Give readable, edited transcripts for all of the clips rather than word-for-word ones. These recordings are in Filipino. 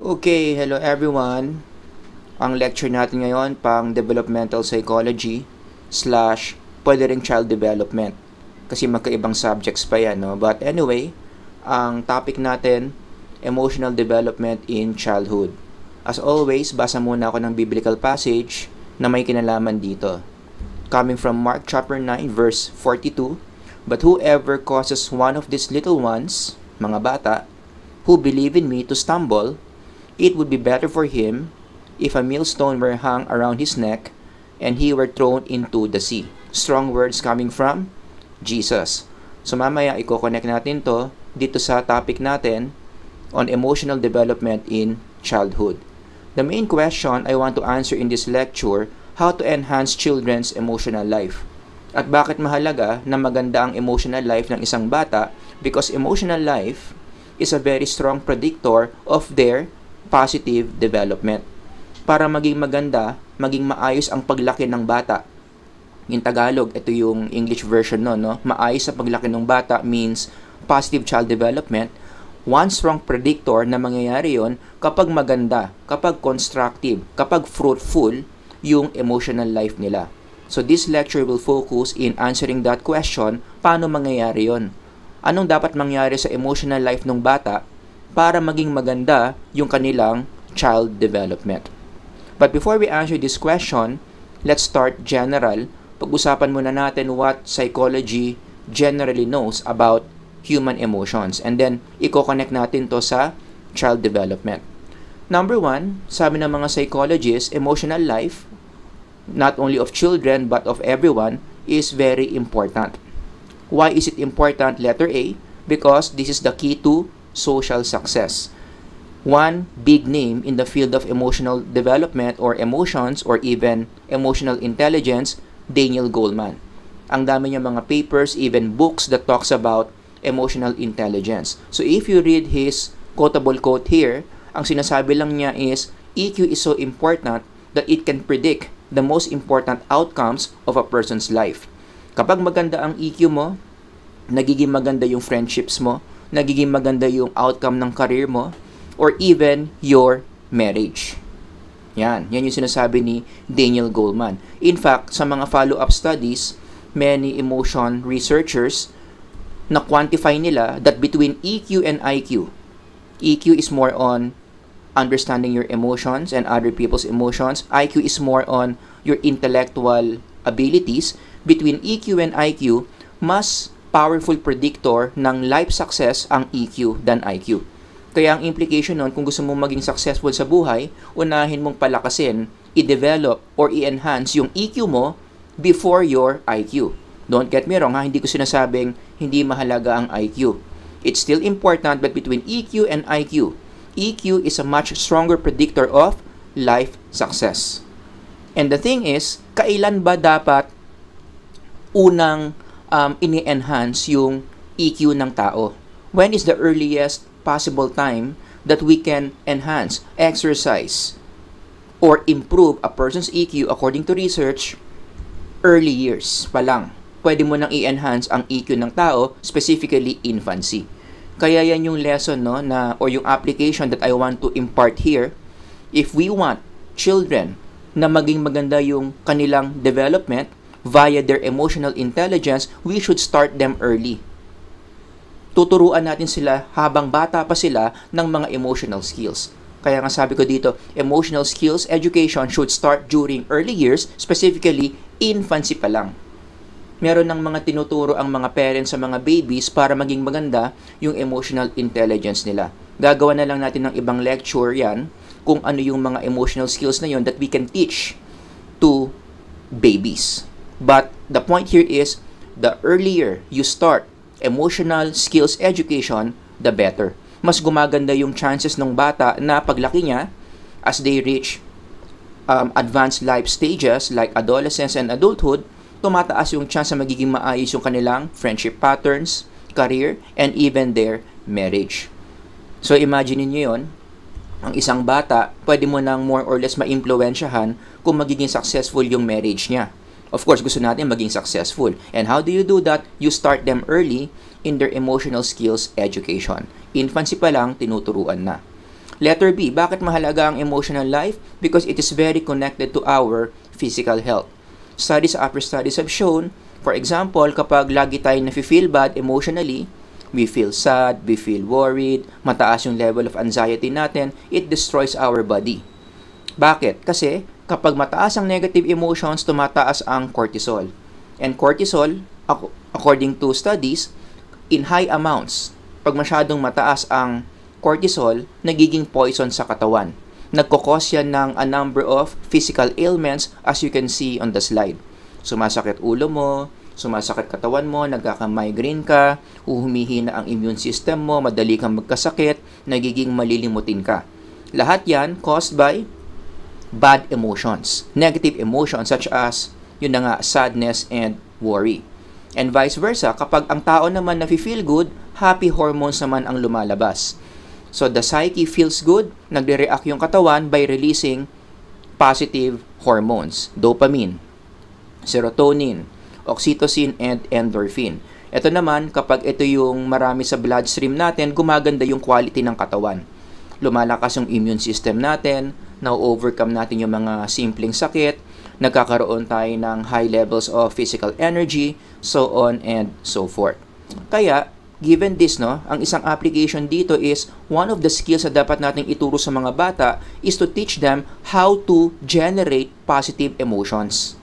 Okay, hello everyone. Ang lecture natin ngayon pang developmental psychology slash pwede ring child development. Kasi magkaibang subjects pa yan, no? But anyway, ang topic natin, emotional development in childhood. As always, basa muna ako ng biblical passage na may kinalaman dito. Coming from Mark chapter 9 verse 42, "But whoever causes one of these little ones, mga bata, who believe in me to stumble, it would be better for him if a millstone were hung around his neck and he were thrown into the sea." Strong words coming from Jesus. So mamaya i-connect natin to dito sa topic natin on emotional development in childhood. The main question I want to answer in this lecture, how to enhance children's emotional life. At bakit mahalaga na maganda ang emotional life ng isang bata? Because emotional life is a very strong predictor of their positive development. Para maging maganda, maging maayos ang paglaki ng bata. In Tagalog, ito yung English version no? Maayos sa paglaki ng bata means positive child development. One strong predictor na mangyayari yon kapag maganda, kapag constructive, kapag fruitful yung emotional life nila. So this lecture will focus in answering that question, paano mangyayari yon? Anong dapat mangyari sa emotional life ng bata para maging maganda yung kanilang child development. But before we answer this question, let's start general. Pag-usapan muna natin what psychology generally knows about human emotions. And then, i-connect natin to sa child development. Number one, sabi ng mga psychologists, emotional life, not only of children but of everyone, is very important. Why is it important? Letter A, because this is the key to social success. One big name in the field of emotional development or emotions or even emotional intelligence, Daniel Goleman. Ang dami niya mga papers, even books that talks about emotional intelligence. So if you read his quotable quote here, ang sinasabi lang niya is, EQ is so important that it can predict the most important outcomes of a person's life. Kapag maganda ang EQ mo, nagiging maganda yung friendships mo, nagiging maganda yung outcome ng career mo, or even your marriage. Yan yung sinasabi ni Daniel Goleman. In fact, sa mga follow-up studies, many emotion researchers na quantify nila that between EQ and IQ, EQ is more on understanding your emotions and other people's emotions. IQ is more on your intellectual abilities. Between EQ and IQ, mas powerful predictor ng life success ang EQ than IQ. Kaya ang implication nun, kung gusto mong maging successful sa buhay, unahin mong palakasin, i-develop, or i-enhance yung EQ mo before your IQ. Don't get me wrong ha, hindi ko sinasabing hindi mahalaga ang IQ. It's still important, but between EQ and IQ, EQ is a much stronger predictor of life success. And the thing is, kailan ba dapat unang ini-enhance yung EQ ng tao? When is the earliest possible time that we can enhance, exercise, or improve a person's EQ according to research? Early years pa lang. Pwede mo nang i-enhance ang EQ ng tao, specifically infancy. Kaya yan yung lesson or yung application that I want to impart here. If we want children na maging maganda yung kanilang development via their emotional intelligence, we should start them early. Tuturuan natin sila habang bata pa sila ng mga emotional skills. Kaya nga sabi ko dito, emotional skills education should start during early years, specifically infancy pa lang. Meron ng mga tinuturo ang mga parents sa mga babies para maging maganda yung emotional intelligence nila. Gagawa na lang natin ng ibang lecture yan kung ano yung mga emotional skills na yon that we can teach to babies. But the point here is, the earlier you start emotional skills education, the better. Mas gumaganda yung chances ng bata na paglaki niya as they reach advanced life stages like adolescence and adulthood, tumataas yung chance na magiging maayos yung kanilang friendship patterns, career, and even their marriage. So imagine niyo yon, ang isang bata, pwede mo nang more or less ma-impluwensyahan kung magiging successful yung marriage niya. Of course, gusto natin maging successful. And how do you do that? You start them early in their emotional skills education. Infancy pa lang, tinuturuan na. Letter B, bakit mahalaga ang emotional life? Because it is very connected to our physical health. Studies after studies have shown, for example, kapag lagi tayo nafe-feel bad emotionally, we feel sad, we feel worried, mataas yung level of anxiety natin, it destroys our body. Bakit? Kasi kapag mataas ang negative emotions, tumataas ang cortisol. And cortisol, according to studies, in high amounts, pag masyadong mataas ang cortisol, nagiging poison sa katawan. Nagkokos yan ng a number of physical ailments as you can see on the slide. Sumasakit ulo mo, sumasakit katawan mo, nagkaka-migraine ka, humihina ang immune system mo, madali kang magkasakit, nagiging malilimutin ka. Lahat yan caused by bad emotions, negative emotions such as, yun na nga, sadness and worry. And vice versa, kapag ang tao naman nafe-feel good, happy hormones naman ang lumalabas. So the psyche feels good, nagre-react yung katawan by releasing positive hormones, dopamine, serotonin, oxytocin, and endorphin. Ito naman, kapag ito yung marami sa bloodstream natin, gumaganda yung quality ng katawan. Lumalakas yung immune system natin, na-overcome natin yung mga simpleng sakit, nagkakaroon tayo ng high levels of physical energy, so on and so forth. Kaya, given this, no, ang isang application dito is one of the skills na dapat nating ituro sa mga bata is to teach them how to generate positive emotions.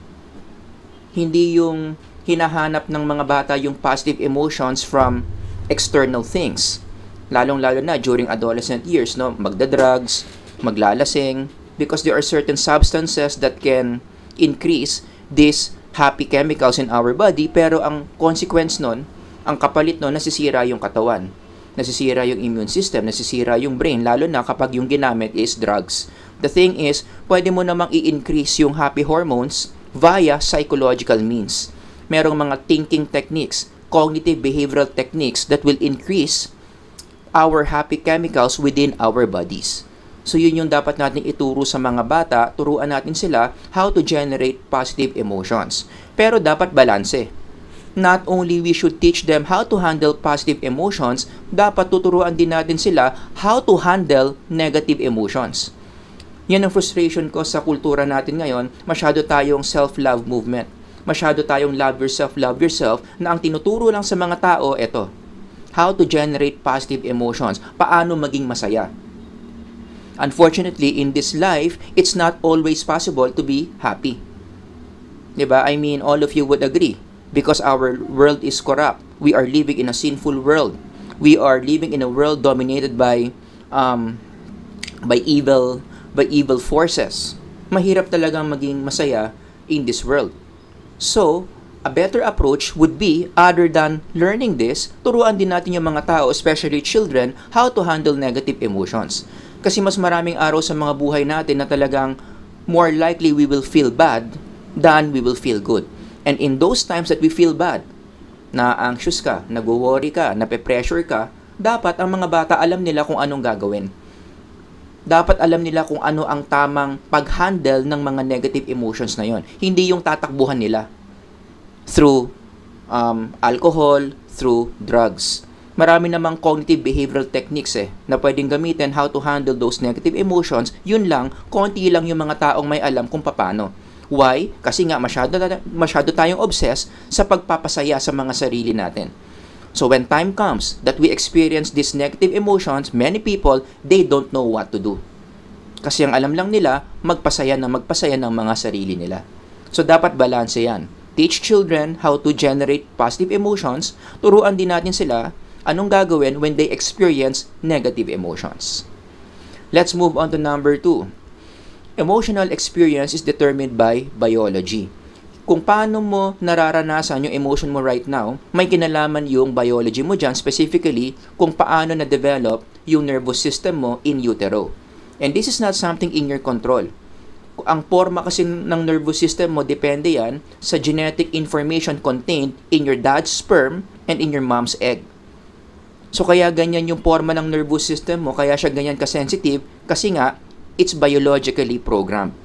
Hindi yung hinahanap ng mga bata yung positive emotions from external things. Lalong-lalo na during adolescent years, no, magda-drugs, maglalasing, because there are certain substances that can increase these happy chemicals in our body, pero ang consequence nun, ang kapalit nun, nasisira yung katawan, nasisira yung immune system, nasisira yung brain, lalo na kapag yung ginamit is drugs. The thing is, pwede mo namang i-increase yung happy hormones via psychological means. Merong mga thinking techniques, cognitive behavioral techniques that will increase our happy chemicals within our bodies. So yun yung dapat natin ituro sa mga bata, turuan natin sila how to generate positive emotions. Pero dapat balanse. Not only we should teach them how to handle positive emotions, dapat tuturuan din natin sila how to handle negative emotions. Yan ang frustration ko sa kultura natin ngayon, masyado tayong self-love movement. Masyado tayong love yourself, na ang tinuturo lang sa mga tao, eto, how to generate positive emotions, paano maging masaya. Unfortunately, in this life, it's not always possible to be happy. Diba? I mean, all of you would agree. Because our world is corrupt. We are living in a sinful world. We are living in a world dominated by evil forces. Mahirap talagang maging masaya in this world. So, a better approach would be, other than learning this, turuan din natin yung mga tao, especially children, how to handle negative emotions. Kasi mas maraming araw sa mga buhay natin na talagang more likely we will feel bad than we will feel good. And in those times that we feel bad, na anxious ka, nag-worry ka, nape-pressure ka, dapat ang mga bata alam nila kung anong gagawin. Dapat alam nila kung ano ang tamang pag-handle ng mga negative emotions na yon. Hindi yung tatakbuhan nila through alcohol, through drugs. Marami namang cognitive behavioral techniques na pwedeng gamitin how to handle those negative emotions. Yun lang, konti lang yung mga taong may alam kung paano. Why? Kasi nga masyado tayong obsessed sa pagpapasaya sa mga sarili natin. So when time comes that we experience these negative emotions, many people, they don't know what to do. Kasi ang alam lang nila, magpasaya ng mga sarili nila. So dapat balanse yan. Teach children how to generate positive emotions. Turuan din natin sila anong gagawin when they experience negative emotions. Let's move on to number 2. Emotional experience is determined by biology. Kung paano mo nararanasan yung emotion mo right now, may kinalaman yung biology mo dyan, specifically kung paano na-develop yung nervous system mo in utero. And this is not something in your control. Ang forma kasi ng nervous system mo, depende yan sa genetic information contained in your dad's sperm and in your mom's egg. So kaya ganyan yung forma ng nervous system mo, kaya siya ganyan ka-sensitive, kasi nga, it's biologically programmed.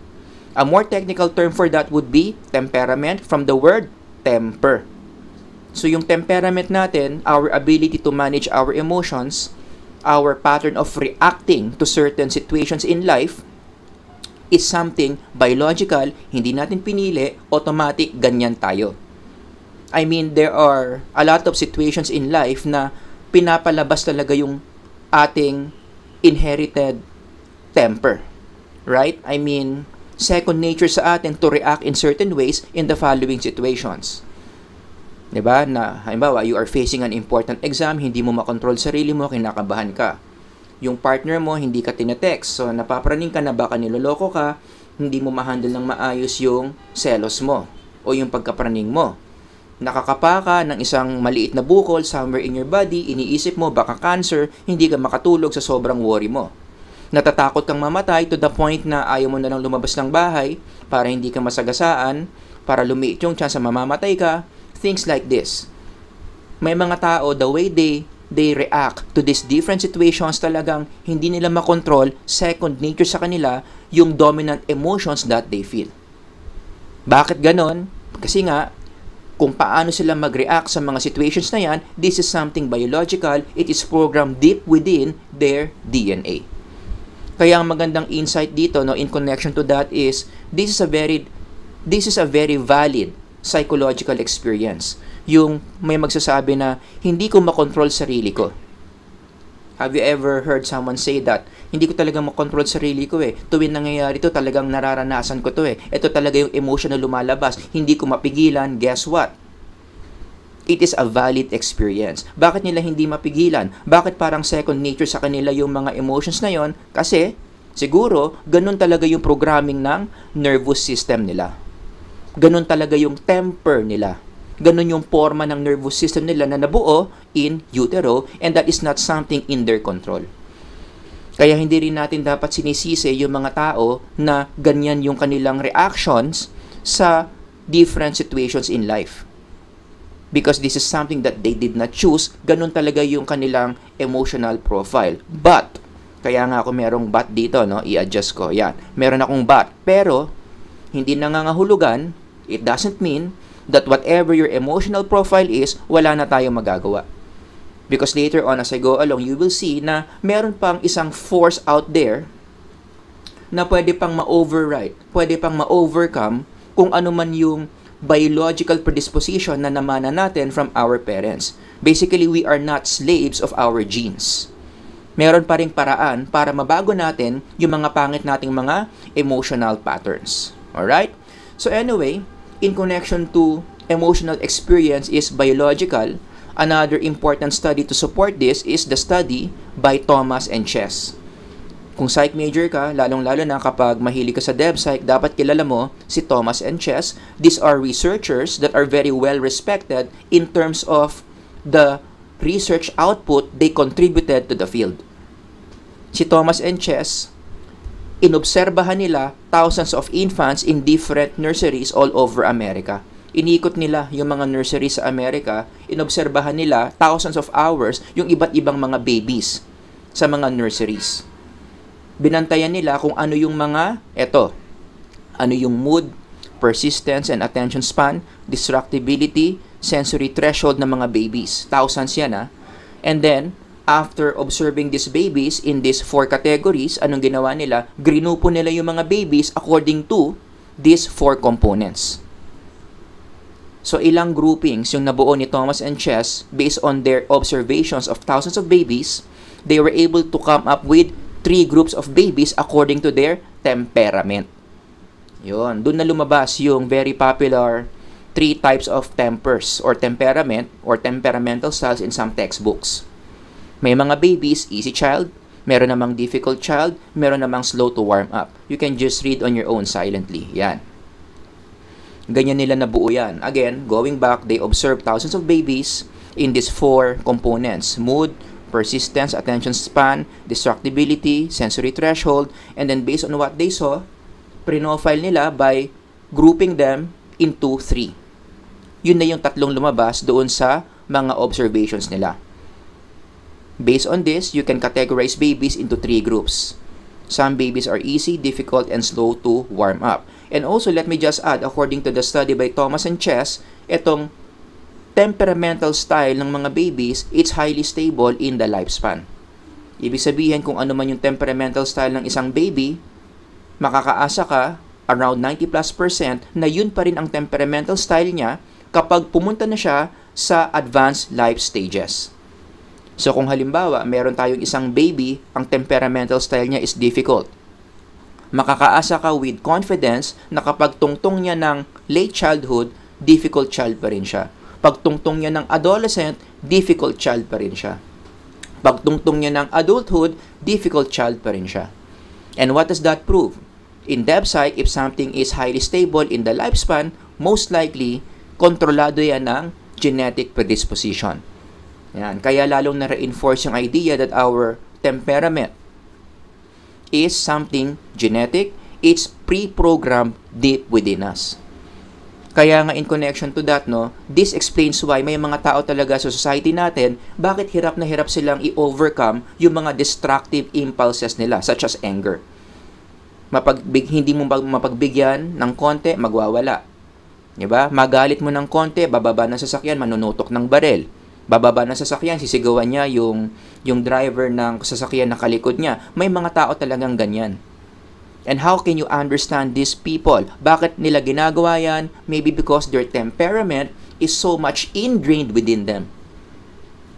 A more technical term for that would be temperament, from the word temper. So yung temperament natin, our ability to manage our emotions, our pattern of reacting to certain situations in life is something biological, hindi natin pinili, automatic, ganyan tayo. I mean, there are a lot of situations in life na pinapalabas talaga yung ating inherited temper. Right? I mean, second nature sa atin to react in certain ways in the following situations. Diba? Na, halimbawa, you are facing an important exam, hindi mo makontrol sarili mo, kinakabahan ka. Yung partner mo, hindi ka tinetext. So, napapraning ka na baka niloloko ka, hindi mo ma-handle ng maayos yung selos mo o yung pagkapraning mo. Nakakapa ka ng isang maliit na bukol somewhere in your body, iniisip mo baka cancer, hindi ka makatulog sa sobrang worry mo. Natatakot kang mamatay to the point na ayaw mo na lang lumabas ng bahay para hindi ka masagasaan, para lumiit yung chance na mamamatay ka, things like this. May mga tao, the way they react to these different situations talagang hindi nila makontrol, second nature sa kanila, yung dominant emotions that they feel. Bakit ganon? Kasi nga, kung paano sila mag-react sa mga situations na yan, this is something biological, it is programmed deep within their DNA. Kaya ang magandang insight dito, no, in connection to that is, this is a very valid psychological experience. Yung may magsasabi na, hindi ko makontrol sarili ko. Have you ever heard someone say that? Hindi ko talaga makontrol sarili ko eh. Tuwing nangyayari to, talagang nararanasan ko to eh. Ito talaga yung emotion na lumalabas. Hindi ko mapigilan. Guess what? It is a valid experience. Bakit nila hindi mapigilan? Bakit parang second nature sa kanila yung mga emotions na yon? Kasi, siguro, ganun talaga yung programming ng nervous system nila. Ganun talaga yung temper nila. Ganun yung forma ng nervous system nila na nabuo in utero, and that is not something in their control. Kaya hindi rin natin dapat sinisisi yung mga tao na ganyan yung kanilang reactions sa different situations in life. Because this is something that they did not choose, ganun talaga yung kanilang emotional profile. But, kaya nga ako merong but dito, no? I-adjust ko. Yan. Meron akong but. Pero, hindi nangangahulugan, it doesn't mean that whatever your emotional profile is, wala na tayong magagawa. Because later on, as I go along, you will see na meron pang isang force out there na pwede pang ma-override, pwede pang ma-overcome kung ano man yung biological predisposition na namana natin from our parents. Basically, we are not slaves of our genes. Meron pa ring paraan para mabago natin yung mga pangit nating mga emotional patterns. Alright? So anyway, in connection to emotional experience is biological, another important study to support this is the study by Thomas and Chess. Kung psych major ka, lalong-lalo na kapag mahilig ka sa DevPsych, dapat kilala mo si Thomas and Chess. These are researchers that are very well respected in terms of the research output they contributed to the field. Si Thomas and Chess, inobserbahan nila thousands of infants in different nurseries all over America. Inikot nila yung mga nurseries sa Amerika, inobserbahan nila thousands of hours yung iba't ibang mga babies sa mga nurseries. Binantayan nila kung ano yung ano yung mood, persistence and attention span, distractibility, sensory threshold ng mga babies. Thousands yan ha. And then, after observing these babies in these 4 categories, anong ginawa nila? Grinupo nila yung mga babies according to these 4 components. So, ilang groupings yung nabuo ni Thomas and Chess based on their observations of thousands of babies, they were able to come up with 3 groups of babies according to their temperament. Yun, doon na lumabas yung very popular 3 types of tempers or temperament or temperamental styles in some textbooks. May mga babies, easy child, meron namang difficult child, meron namang slow to warm up. You can just read on your own silently. Yan. Ganyan nila nabuo yan. Again, going back, they observed thousands of babies in these 4 components: mood, persistence, attention span, distractibility, sensory threshold, and then based on what they saw, pre-profile nila by grouping them into 3. Yun na yung 3 lumabas doon sa mga observations nila. Based on this, you can categorize babies into 3 groups. Some babies are easy, difficult, and slow to warm up. And also, let me just add, according to the study by Thomas and Chess, itong temperamental style ng mga babies, it's highly stable in the lifespan. Ibig sabihin, kung ano man yung temperamental style ng isang baby, makakaasa ka around 90+% na yun pa rin ang temperamental style niya kapag pumunta na siya sa advanced life stages. So kung halimbawa, meron tayong isang baby, ang temperamental style niya is difficult. Makakaasa ka with confidence na kapag tungtong niya ng late childhood, difficult child pa rin siya. Pag tungtong niya ng adolescent, difficult child pa rin siya. Pag tungtong niya ng adulthood, difficult child pa rin siya. And what does that prove? In DepPsych, if something is highly stable in the lifespan, most likely, kontrolado yan ng genetic predisposition. Yan. Kaya lalong na-reinforce yung idea that our temperament is something genetic, it's pre-programmed deep within us. Kaya nga in connection to that, no, this explains why may mga tao talaga sa society natin, bakit hirap na hirap silang i-overcome yung mga destructive impulses nila, such as anger. Hindi mo mapagbigyan ng konti, magwawala. Diba? Magalit mo ng konti, bababa ng sasakyan, manunutok ng barel. Bababa ng sasakyan, sisigawan niya yung driver ng sasakyan na kalikod niya. May mga tao talagang ganyan. And how can you understand these people? Bakit nila ginagawa yan? Maybe because their temperament is so much ingrained within them.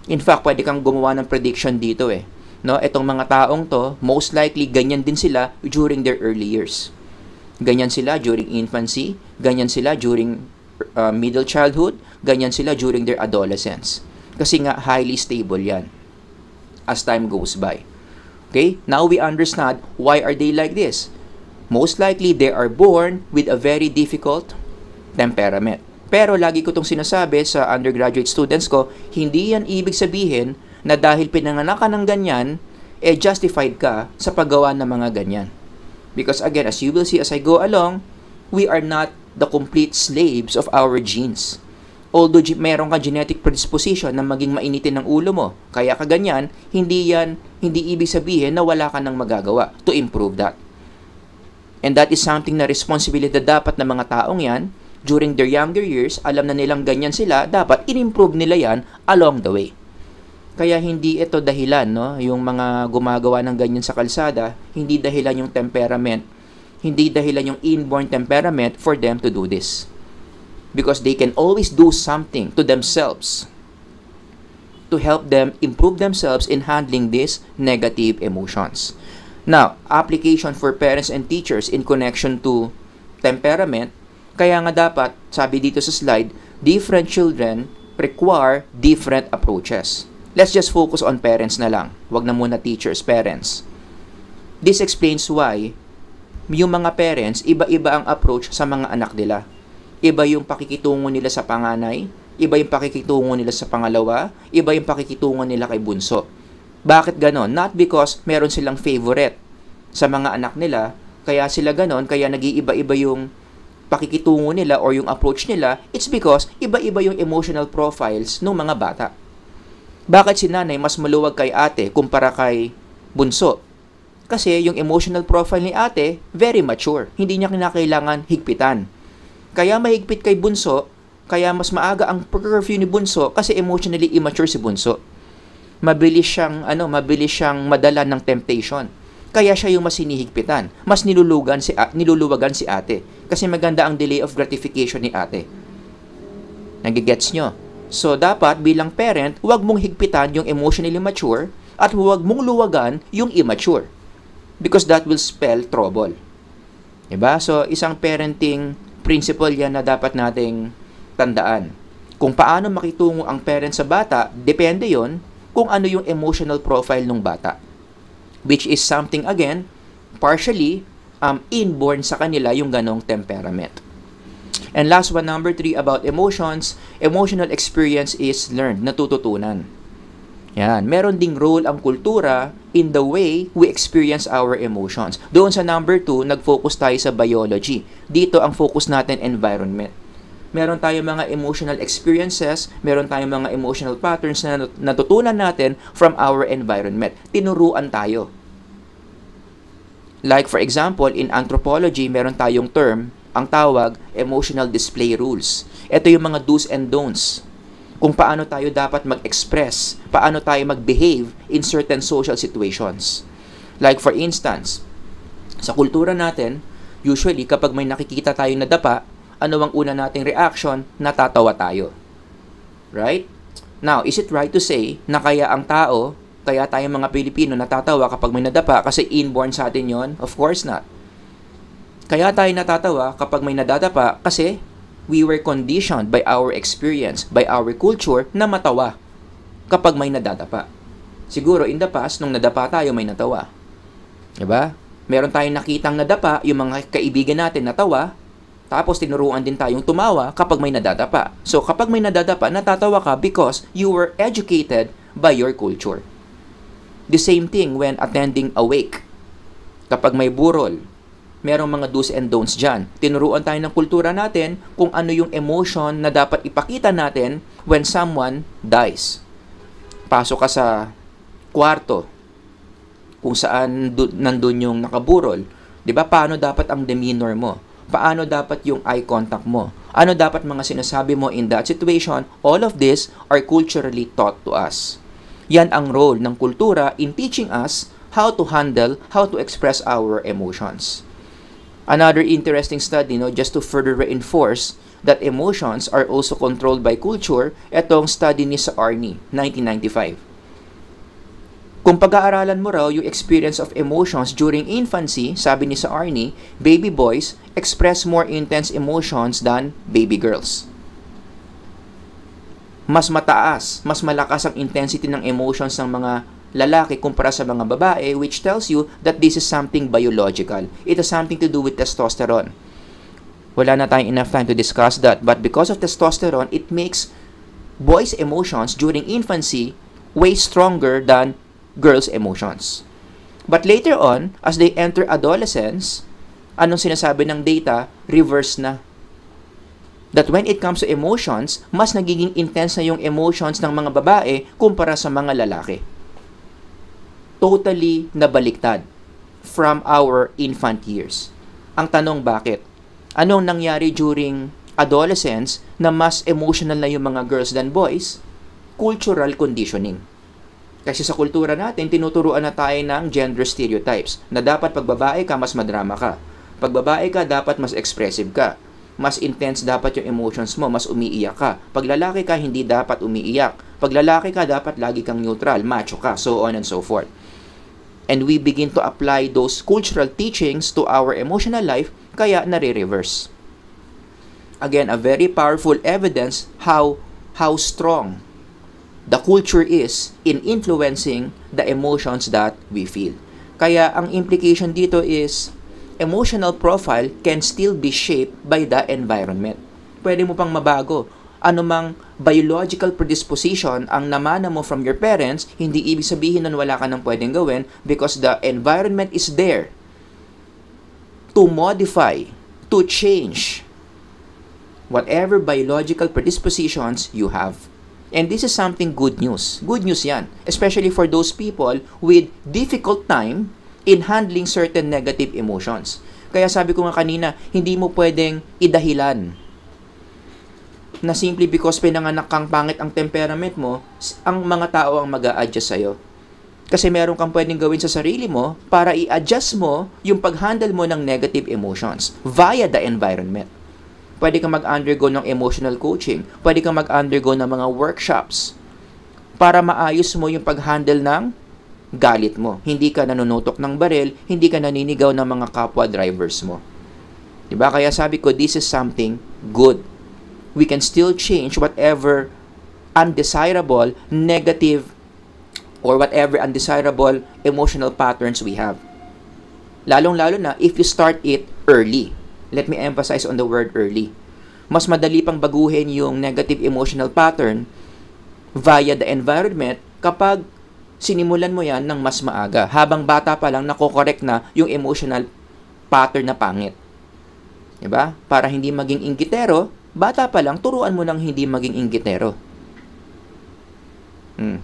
In fact, pwede kang gumawa ng prediction dito eh. No, itong mga taong to, most likely ganyan din sila during their early years. Ganyan sila during infancy, ganyan sila during middle childhood, ganyan sila during their adolescence. Kasi nga highly stable yan as time goes by. Okay? Now we understand why are they like this. Most likely, they are born with a very difficult temperament. Pero lagi ko itong sinasabi sa undergraduate students ko, hindi yan ibig sabihin na dahil pinanganak ka ng ganyan, justified ka sa paggawa ng mga ganyan. Because again, as you will see as I go along, we are not the complete slaves of our genes. Although meron ka genetic predisposition na maging mainitin ng ulo mo, kaya ka ganyan, hindi ibig sabihin na wala ka nang magagawa to improve that. And that is something na responsibility dapat ng mga taong yan, during their younger years, alam na nilang ganyan sila, dapat in-improve nila yan along the way. Kaya hindi ito dahilan, no? Yung mga gumagawa ng ganyan sa kalsada, hindi dahilan yung temperament, hindi dahilan yung inborn temperament for them to do this. Because they can always do something to themselves to help them improve themselves in handling these negative emotions. Now, application for parents and teachers in connection to temperament, kaya nga dapat, sabi dito sa slide, different children require different approaches. Let's just focus on parents na lang. Wag na muna teachers, parents. This explains why yung mga parents, iba-iba ang approach sa mga anak nila. Iba yung pakikitungo nila sa panganay, iba yung pakikitungo nila sa pangalawa, iba yung pakikitungo nila kay bunso. Bakit ganon? Not because meron silang favorite sa mga anak nila, kaya sila ganon, kaya nag-iiba-iba yung pakikitungo nila or yung approach nila, it's because iba-iba yung emotional profiles ng mga bata. Bakit si nanay mas maluwag kay ate kumpara kay bunso? Kasi yung emotional profile ni ate, very mature. Hindi niya kinakailangan higpitan. Kaya mahigpit kay bunso, kaya mas maaga ang curfew ni bunso kasi emotionally immature si bunso. Mabilis siyang madala ng temptation. Kaya siya yung mas hinihigpitan. Mas niluluwagan si ate. Kasi maganda ang delay of gratification ni ate. Nagigets nyo? So, dapat bilang parent, huwag mong higpitan yung emotionally mature at huwag mong luwagan yung immature. Because that will spell trouble. Diba? So, isang parenting principle yan na dapat nating tandaan. Kung paano makitungo ang parent sa bata, depende yon kung ano yung emotional profile ng bata. Which is something, again, partially inborn sa kanila yung ganong temperament. And last one, number 3, about emotions. Emotional experience is learned, natututunan. Yan. Meron ding role ang kultura in the way we experience our emotions. Doon sa number 2, nag-focus tayo sa biology. Dito ang focus natin, environment. Meron tayong mga emotional experiences, meron tayong mga emotional patterns na natutunan natin from our environment. Tinuruan tayo. Like for example, in anthropology, meron tayong term, ang tawag, emotional display rules. Ito yung mga do's and don'ts. kung paano tayo dapat mag-express, paano tayo mag-behave in certain social situations. Like for instance, sa kultura natin, usually kapag may nakikita tayong nadapa, ano ang una nating reaction? Natatawa tayo. Right? Now, is it right to say na kaya ang tao, kaya tayong mga Pilipino natatawa kapag may nadapa kasi inborn sa atin yon? Of course not. Kaya tayo natatawa kapag may nadadapa kasi we were conditioned by our experience, by our culture na matawa kapag may nadadapa. Siguro in the past, nung nadapa tayo, may natawa. Diba? Meron tayong nakitang nadapa, yung mga kaibigan natin natawa, tapos tinuruan din tayong tumawa kapag may nadadapa. So kapag may nadadapa, natatawa ka because you were educated by your culture. The same thing when attending a wake. Kapag may burol, merong mga do's and don'ts dyan. Tinuruan tayo ng kultura natin kung ano yung emotion na dapat ipakita natin when someone dies. Pasok ka sa kwarto kung saan nandun yung nakaburol. Diba? Paano dapat ang demeanor mo? Paano dapat yung eye contact mo? Ano dapat mga sinasabi mo in that situation? All of this are culturally taught to us. Yan ang role ng kultura in teaching us how to handle, how to express our emotions. Another interesting study, just to further reinforce that emotions are also controlled by culture, etong study ni sa Arnie, 1995. Kung pag-aaralan mo raw yung experience of emotions during infancy, sabi ni sa Arnie, baby boys express more intense emotions than baby girls. Mas mataas, mas malakas ang intensity ng emotions ng mga lalaki kumpara sa mga babae, which tells you that this is something biological. It has something to do with testosterone. Wala na tayong enough time to discuss that, but because of testosterone, it makes boys' emotions during infancy way stronger than girls' emotions. But later on, as they enter adolescence, anong sinasabi ng data? Reverse na. That when it comes to emotions, mas nagiging intense na yung emotions ng mga babae kumpara sa mga lalaki. Totally nabaliktad from our infant years. Ang tanong, bakit? Anong nangyari during adolescence na mas emotional na yung mga girls than boys? Cultural conditioning. Kasi sa kultura natin, tinuturuan na tayo ng gender stereotypes na dapat pag babae ka, mas madrama ka. Pag babae ka, dapat mas expressive ka. Mas intense dapat yung emotions mo, mas umiiyak ka. Pag lalaki ka, hindi dapat umiiyak. Pag lalaki ka, dapat lagi kang neutral, macho ka, so on and so forth. And we begin to apply those cultural teachings to our emotional life, kaya nare-reverse. Again, a very powerful evidence how strong the culture is in influencing the emotions that we feel. Kaya ang implication dito is, emotional profile can still be shaped by the environment. Pwede mo pang mabago. Anumang biological predisposition ang namana mo from your parents, hindi ibig sabihin nun wala ka nang pwedeng gawin because the environment is there to modify, to change whatever biological predispositions you have. And this is something good news. Good news yan. Especially for those people with difficult time in handling certain negative emotions. Kaya sabi ko nga kanina, hindi mo pwedeng idahilan na simply because pinanganak kang pangit ang temperament mo, ang mga tao ang mag-a-adjust sa'yo. Kasi meron kang pwedeng gawin sa sarili mo para i-adjust mo yung pag-handle mo ng negative emotions via the environment. Pwede kang mag-undergo ng emotional coaching. Pwede kang mag-undergo ng mga workshops para maayos mo yung pag-handle ng galit mo. Hindi ka nanunutok ng baril, hindi ka naninigaw ng mga kapwa drivers mo. Diba? Kaya sabi ko, this is something good. We can still change whatever undesirable, negative, or whatever undesirable emotional patterns we have. Lalong-lalo na if you start it early. Let me emphasize on the word early. Mas madali pang baguhin yung negative emotional pattern via the environment kapag sinimulan mo yan ng mas maaga. Habang bata pa lang, nakokorek na yung emotional pattern na pangit. Diba? Para hindi maging inggitero, bata pa lang, turuan mo ng hindi maging inggitero.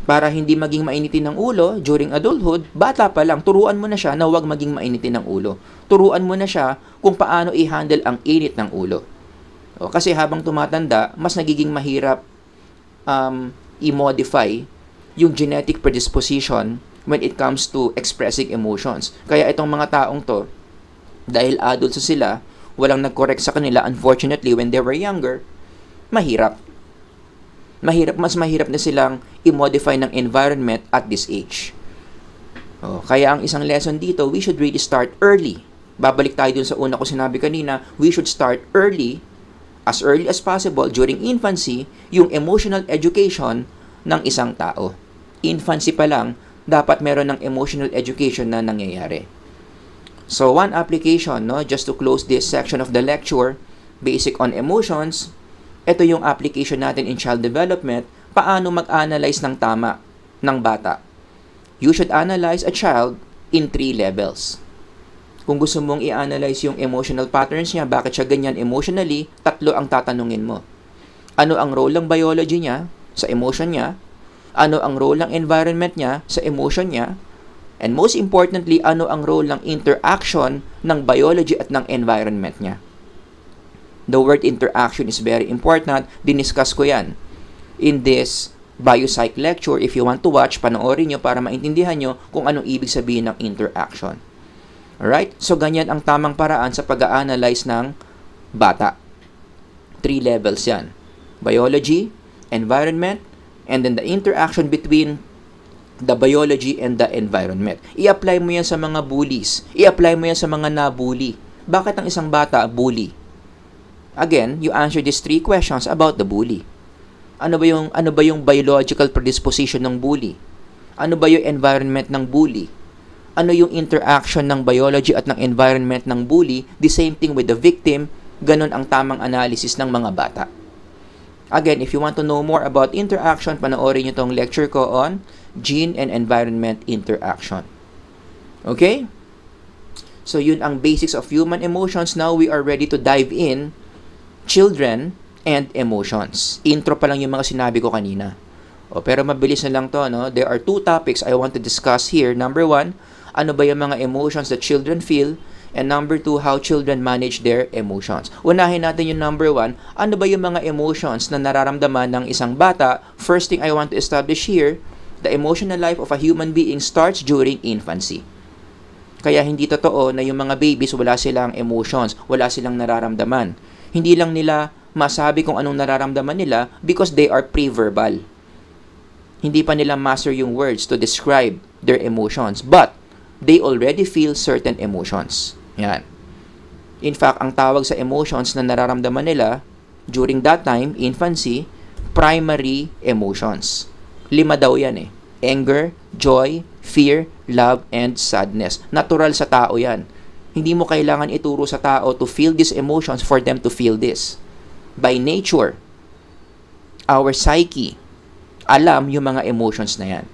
Para hindi maging mainitin ng ulo during adulthood, bata pa lang, turuan mo na siya na huwag maging mainitin ng ulo. Turuan mo na siya kung paano i-handle ang init ng ulo. Kasi habang tumatanda, mas nagiging mahirap i-modify yung genetic predisposition when it comes to expressing emotions. Kaya itong mga taong to, dahil adults sila, walang nag-correct sa kanila, unfortunately, when they were younger, mahirap. Mas mahirap na silang i-modify ng environment at this age. Kaya ang isang lesson dito, we should really start early. Babalik tayo dun sa una ko sinabi kanina, we should start early as possible during infancy, yung emotional education ng isang tao. Infancy pa lang, dapat meron ng emotional education na nangyayari. So, one application, just to close this section of the lecture, basic on emotions, ito yung application natin in child development, paano mag-analyze ng tama ng bata. You should analyze a child in 3 levels. Kung gusto mong i-analyze yung emotional patterns niya, bakit siya ganyan emotionally, 3 ang tatanungin mo. Ano ang role ng biology niya sa emotion niya? Ano ang role ng environment niya sa emotion niya? And most importantly, ano ang role ng interaction ng biology at ng environment niya? The word interaction is very important. Diniscuss ko yan in this biopsych lecture. If you want to watch, panoorin nyo para maintindihan nyo kung anong ibig sabihin ng interaction. Alright? So, ganyan ang tamang paraan sa pag-a-analyze ng bata. 3 levels yan. Biology, environment, and then the interaction between the biology and the environment. I-apply mo yan sa mga bullies. I-apply mo yan sa mga nabully. Bakit ang isang bata bully? Again, you answer these 3 questions about the bully. Ano ba yung biological predisposition ng bully? Ano ba yung environment ng bully? Ano yung interaction ng biology at ng environment ng bully? The same thing with the victim. Ganun ang tamang analysis ng mga bata. Again, if you want to know more about interaction, panoorin nyo tong lecture ko on gene and environment interaction. Okay? So, yun ang basics of human emotions. Now, we are ready to dive in children and emotions. Intro pa lang yung mga sinabi ko kanina. Pero mabilis na lang to, There are 2 topics I want to discuss here. Number 1, ano ba yung mga emotions that children feel? And number 2, how children manage their emotions. Unahin natin yung number 1, ano ba yung mga emotions na nararamdaman ng isang bata? First thing I want to establish here, the emotional life of a human being starts during infancy. Kaya hindi totoo na yung mga babies wala silang emotions, wala silang nararamdaman. Hindi lang nila masabi kung anong nararamdaman nila because they are pre-verbal. Hindi pa nila master yung words to describe their emotions, but they already feel certain emotions. Yan. In fact, ang tawag sa emotions na nararamdaman nila during that time, infancy, primary emotions. 5 daw yan Anger, joy, fear, love, and sadness. Natural sa tao yan. Hindi mo kailangan ituro sa tao to feel these emotions for them to feel this. By nature, our psyche, alam yung mga emotions na yan.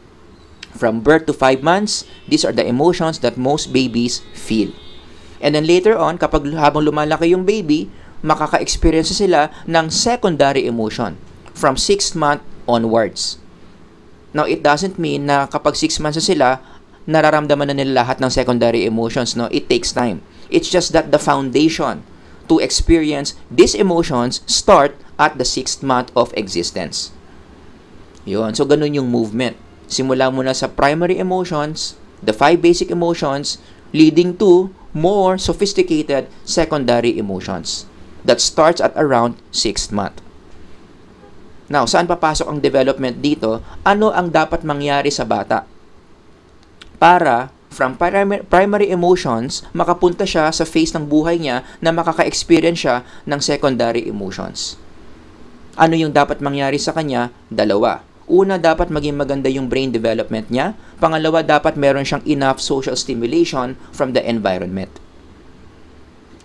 From birth to 5 months, these are the emotions that most babies feel. And then later on, habang lumalaki yung baby, makaka-experience sila ng secondary emotion from 6th month onwards. Now, it doesn't mean na kapag 6 months na sila, nararamdaman na nila lahat ng secondary emotions, It takes time. It's just that the foundation to experience these emotions start at the 6th month of existence. Yun. So, ganun yung movement. Simula muna sa primary emotions, the 5 basic emotions, leading to more sophisticated secondary emotions. That starts at around 6th month. Now, saan papasok ang development dito? Ano ang dapat mangyari sa bata? Para from primary emotions, makapunta siya sa phase ng buhay niya na makaka-experience siya ng secondary emotions. Ano yung dapat mangyari sa kanya? 2. Una, dapat maging maganda yung brain development niya. Pangalawa, dapat meron siyang enough social stimulation from the environment.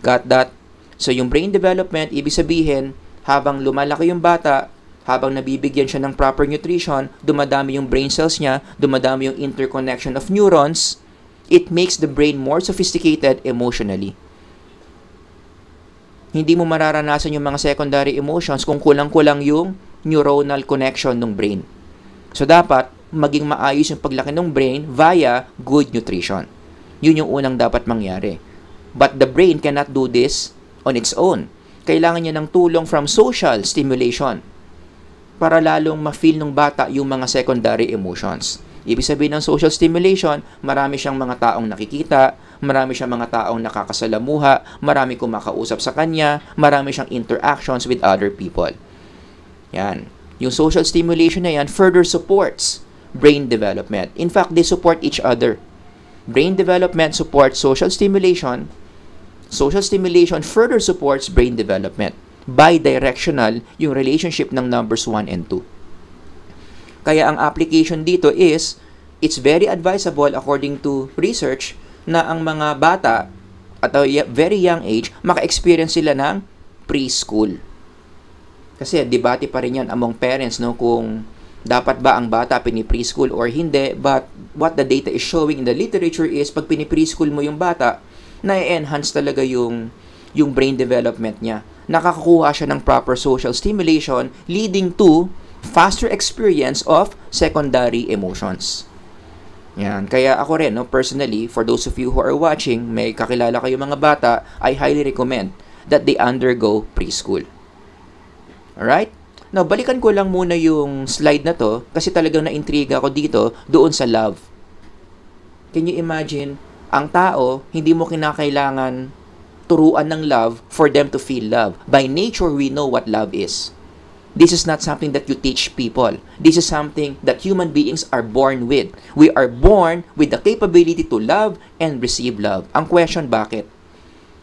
Got that? So, yung brain development, ibig sabihin, habang lumalaki yung bata, habang nabibigyan siya ng proper nutrition, dumadami yung brain cells niya, dumadami yung interconnection of neurons, it makes the brain more sophisticated emotionally. Hindi mo mararanasan yung mga secondary emotions kung kulang-kulang yung neuronal connection ng brain. So, dapat maging maayos yung paglaki ng brain via good nutrition. Yun yung unang dapat mangyari. But the brain cannot do this on its own. Kailangan niya ng tulong from social stimulation. para lalong ma-feel ng bata yung mga secondary emotions. Ibig sabihin ng social stimulation, marami siyang mga taong nakikita, marami siyang mga taong nakakasalamuha, marami kumakausap sa kanya, marami siyang interactions with other people. Yan. Yung social stimulation na yan further supports brain development. In fact, they support each other. Brain development supports social stimulation. Social stimulation further supports brain development. Bidirectional yung relationship ng numbers 1 and 2. Kaya ang application dito is, it's very advisable according to research na ang mga bata at a very young age, maka-experience sila ng preschool. Kasi debate pa rin yan among parents, no, kung dapat ba ang bata pini-preschool or hindi. But what the data is showing in the literature is, pag pini-preschool mo yung bata, na-enhance talaga yung brain development niya. Nakakakuha siya ng proper social stimulation, leading to faster experience of secondary emotions. Yan. Kaya ako rin, no, personally, for those of you who are watching, may kakilala kayo mga bata, I highly recommend that they undergo preschool. Alright? Now, balikan ko lang muna yung slide na to kasi talagang na-intriga ako dito doon sa love. Can you imagine, ang tao, hindi mo kinakailangan turuan ng love for them to feel love. By nature, we know what love is. This is not something that you teach people. This is something that human beings are born with. We are born with the capability to love and receive love. Ang question, bakit?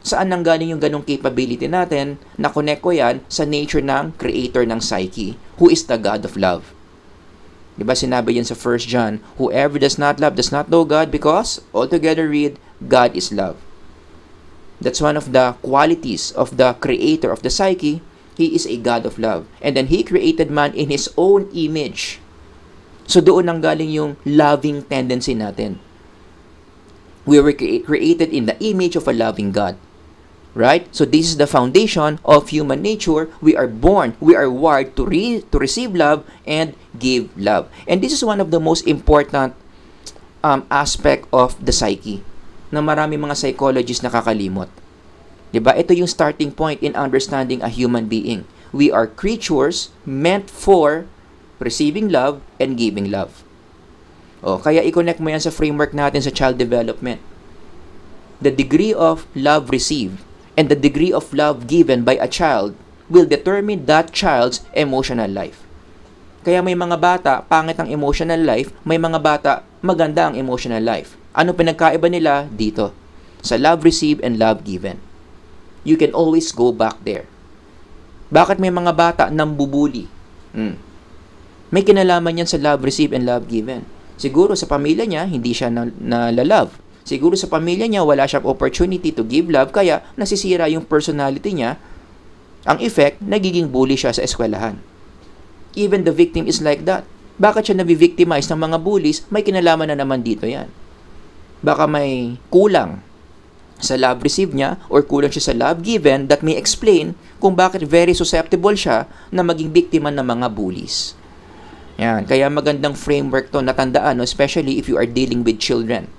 Saan nanggaling yung ganong capability natin? Na-connect ko yan sa nature ng creator ng psyche, who is the God of love. Diba sinabi yan sa 1 John, whoever does not love does not know God because, altogether read, God is love. That's one of the qualities of the creator of the psyche. He is a God of love. And then He created man in His own image. So doon nanggaling yung loving tendency natin. We were created in the image of a loving God. Right? So this is the foundation of human nature. We are born, we are wired to receive love and give love. And this is one of the most important aspect of the psyche na marami mga psychologists nakakalimot. Diba? Ito yung starting point in understanding a human being. We are creatures meant for receiving love and giving love. Kaya i-connect mo yan sa framework natin sa child development. The degree of love received and the degree of love given by a child will determine that child's emotional life. Kaya may mga bata, pangit ang emotional life, may mga bata, maganda ang emotional life. Ano pinagkaiba nila? Dito. Sa love received and love given. You can always go back there. Bakit may mga bata nambubuli? May kinalaman yan sa love received and love given. Siguro sa pamilya niya, hindi siya na-love. Siguro sa pamilya niya, wala siyang opportunity to give love, kaya nasisira yung personality niya. Ang effect, nagiging bully siya sa eskwelahan. Even the victim is like that. Bakit siya nabivictimize ng mga bullies? May kinalaman na naman dito yan. Baka may kulang sa love received niya or kulang siya sa love given that may explain kung bakit very susceptible siya na maging biktima ng mga bullies. Yan. Kaya magandang framework to natandaan, especially if you are dealing with children.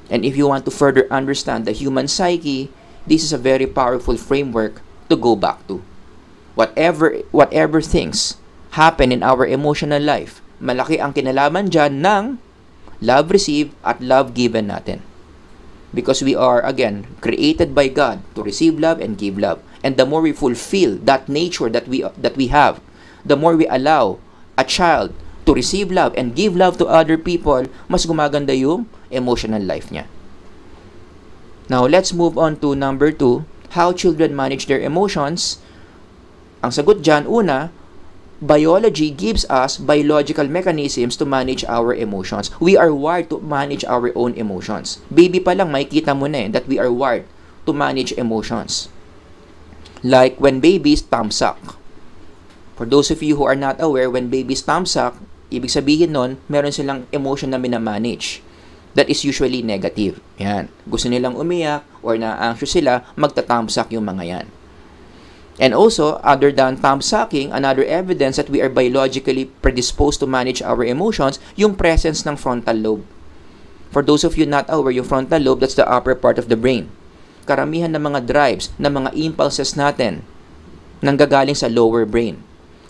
And if you want to further understand the human psyche, this is a very powerful framework to go back to. Whatever things happen in our emotional life, malaki ang kinalaman dyan ng love received at love given natin. Because we are, again, created by God to receive love and give love. And the more we fulfill that nature that we have, the more we allow a child to receive love and give love to other people, mas gumaganda yung emotional life niya. Now, let's move on to number 2, how children manage their emotions. Ang sagot dyan, una, biology gives us biological mechanisms to manage our emotions. We are wired to manage our own emotions. Baby pa lang, makikita mo na that we are wired to manage emotions. Like when babies thumbsuck. For those of you who are not aware, when babies thumbsuck, ibig sabihin nun, meron silang emotion na minamanage. That is usually negative. Yan. Gusto nilang umiyak or na-anxious sila, magta-thumbsuck yung mga yan. And also, other than thumbsucking, another evidence that we are biologically predisposed to manage our emotions, yung presence ng frontal lobe. For those of you not aware, yung frontal lobe, that's the upper part of the brain. Karamihan ng mga drives, ng mga impulses natin, nanggagaling sa lower brain.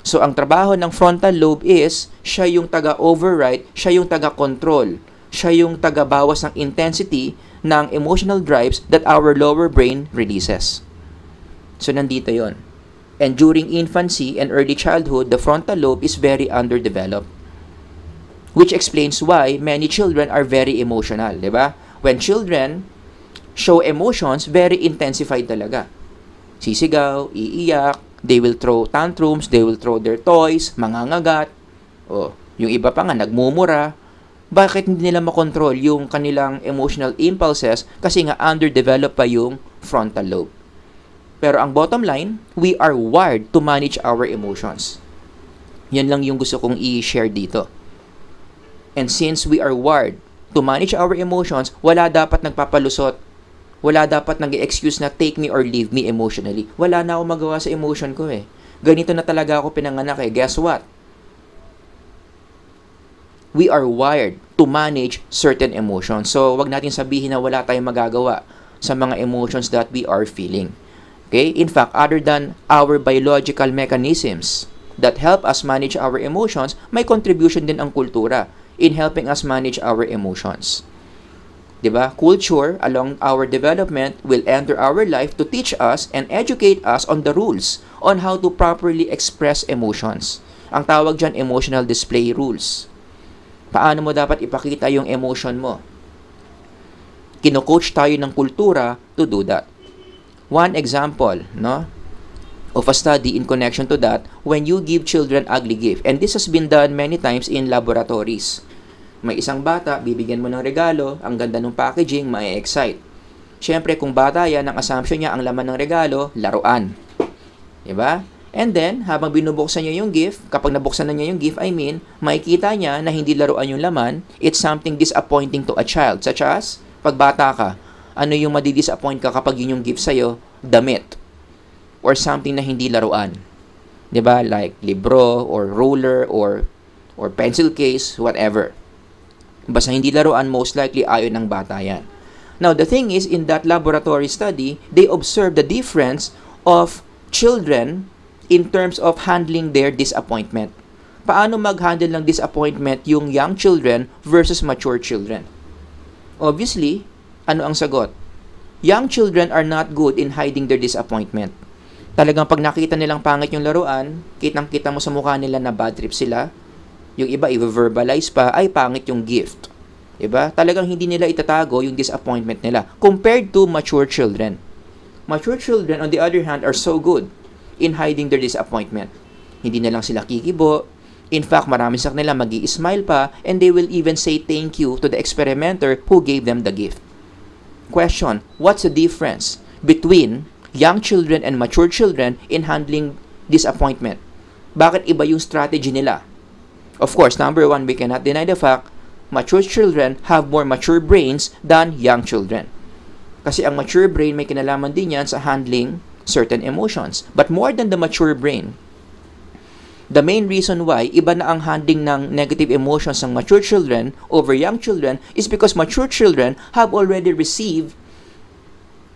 So, ang trabaho ng frontal lobe is, siya yung taga-override, siya yung taga-control, siya yung taga-bawas ng intensity ng emotional drives that our lower brain releases. So, nandito yon. And during infancy and early childhood, the frontal lobe is very underdeveloped. Which explains why many children are very emotional, di ba? When children show emotions, very intensified talaga. Sisigaw, iiyak, they will throw tantrums, they will throw their toys, mangangagat. Oh, yung iba pa nga, nagmumura. Bakit hindi nila makontrol yung kanilang emotional impulses? Kasi nga underdeveloped pa yung frontal lobe. Pero ang bottom line, we are wired to manage our emotions. Yan lang yung gusto kong i-share dito. And since we are wired to manage our emotions, wala dapat nagpapalusot. Wala dapat nag-excuse na take me or leave me emotionally. Wala na ako magawa sa emotion ko eh. Ganito na talaga ako pinanganak eh. Guess what? We are wired to manage certain emotions. So, wag natin sabihin na wala tayong magagawa sa mga emotions that we are feeling. Okay? In fact, other than our biological mechanisms that help us manage our emotions, may contribution din ang kultura in helping us manage our emotions. Diba? Culture, along our development, will enter our life to teach us and educate us on the rules on how to properly express emotions. Ang tawag dyan, emotional display rules. Paano mo dapat ipakita yung emotion mo? Kino-coach tayo ng kultura to do that. One example, no, of a study in connection to that, when you give children ugly gift, and this has been done many times in laboratories. May isang bata, bibigyan mo ng regalo, ang ganda ng packaging, ma-excite. Siyempre, kung bata yan, ang assumption niya, ang laman ng regalo, laruan. Diba? And then, habang binubuksan niya yung gift, kapag nabuksan na niya yung gift, makikita niya na hindi laruan yung laman, it's something disappointing to a child. Such as, pag bata ka, ano yung madi-disappoint ka kapag yun yung gift sa'yo? Damit. Or something na hindi laruan. Diba? Like libro, or ruler, or pencil case, whatever. Basta hindi laruan, most likely ayaw ng bata yan. Now, the thing is, in that laboratory study, they observed the difference of children in terms of handling their disappointment. Paano mag-handle ng disappointment yung young children versus mature children? Obviously, ano ang sagot? Young children are not good in hiding their disappointment. Talagang pag nakita nilang pangit yung laruan, kitang-kita mo sa mukha nila na bad trip sila. Yung iba, i-verbalize pa, ay pangit yung gift. Diba? Talagang hindi nila itatago yung disappointment nila. Compared to mature children. Mature children, on the other hand, are so good in hiding their disappointment. Hindi na lang sila kikibo. In fact, marami sa kanila magi-smile pa, and they will even say thank you to the experimenter who gave them the gift. Question, what's the difference between young children and mature children in handling disappointment? Bakit iba yung strategy nila? Of course, number one, we cannot deny the fact mature children have more mature brains than young children. Kasi ang mature brain may kinalaman din yan sa handling certain emotions. But more than the mature brain, the main reason why iba na ang handling ng negative emotions ng mature children over young children is because mature children have already received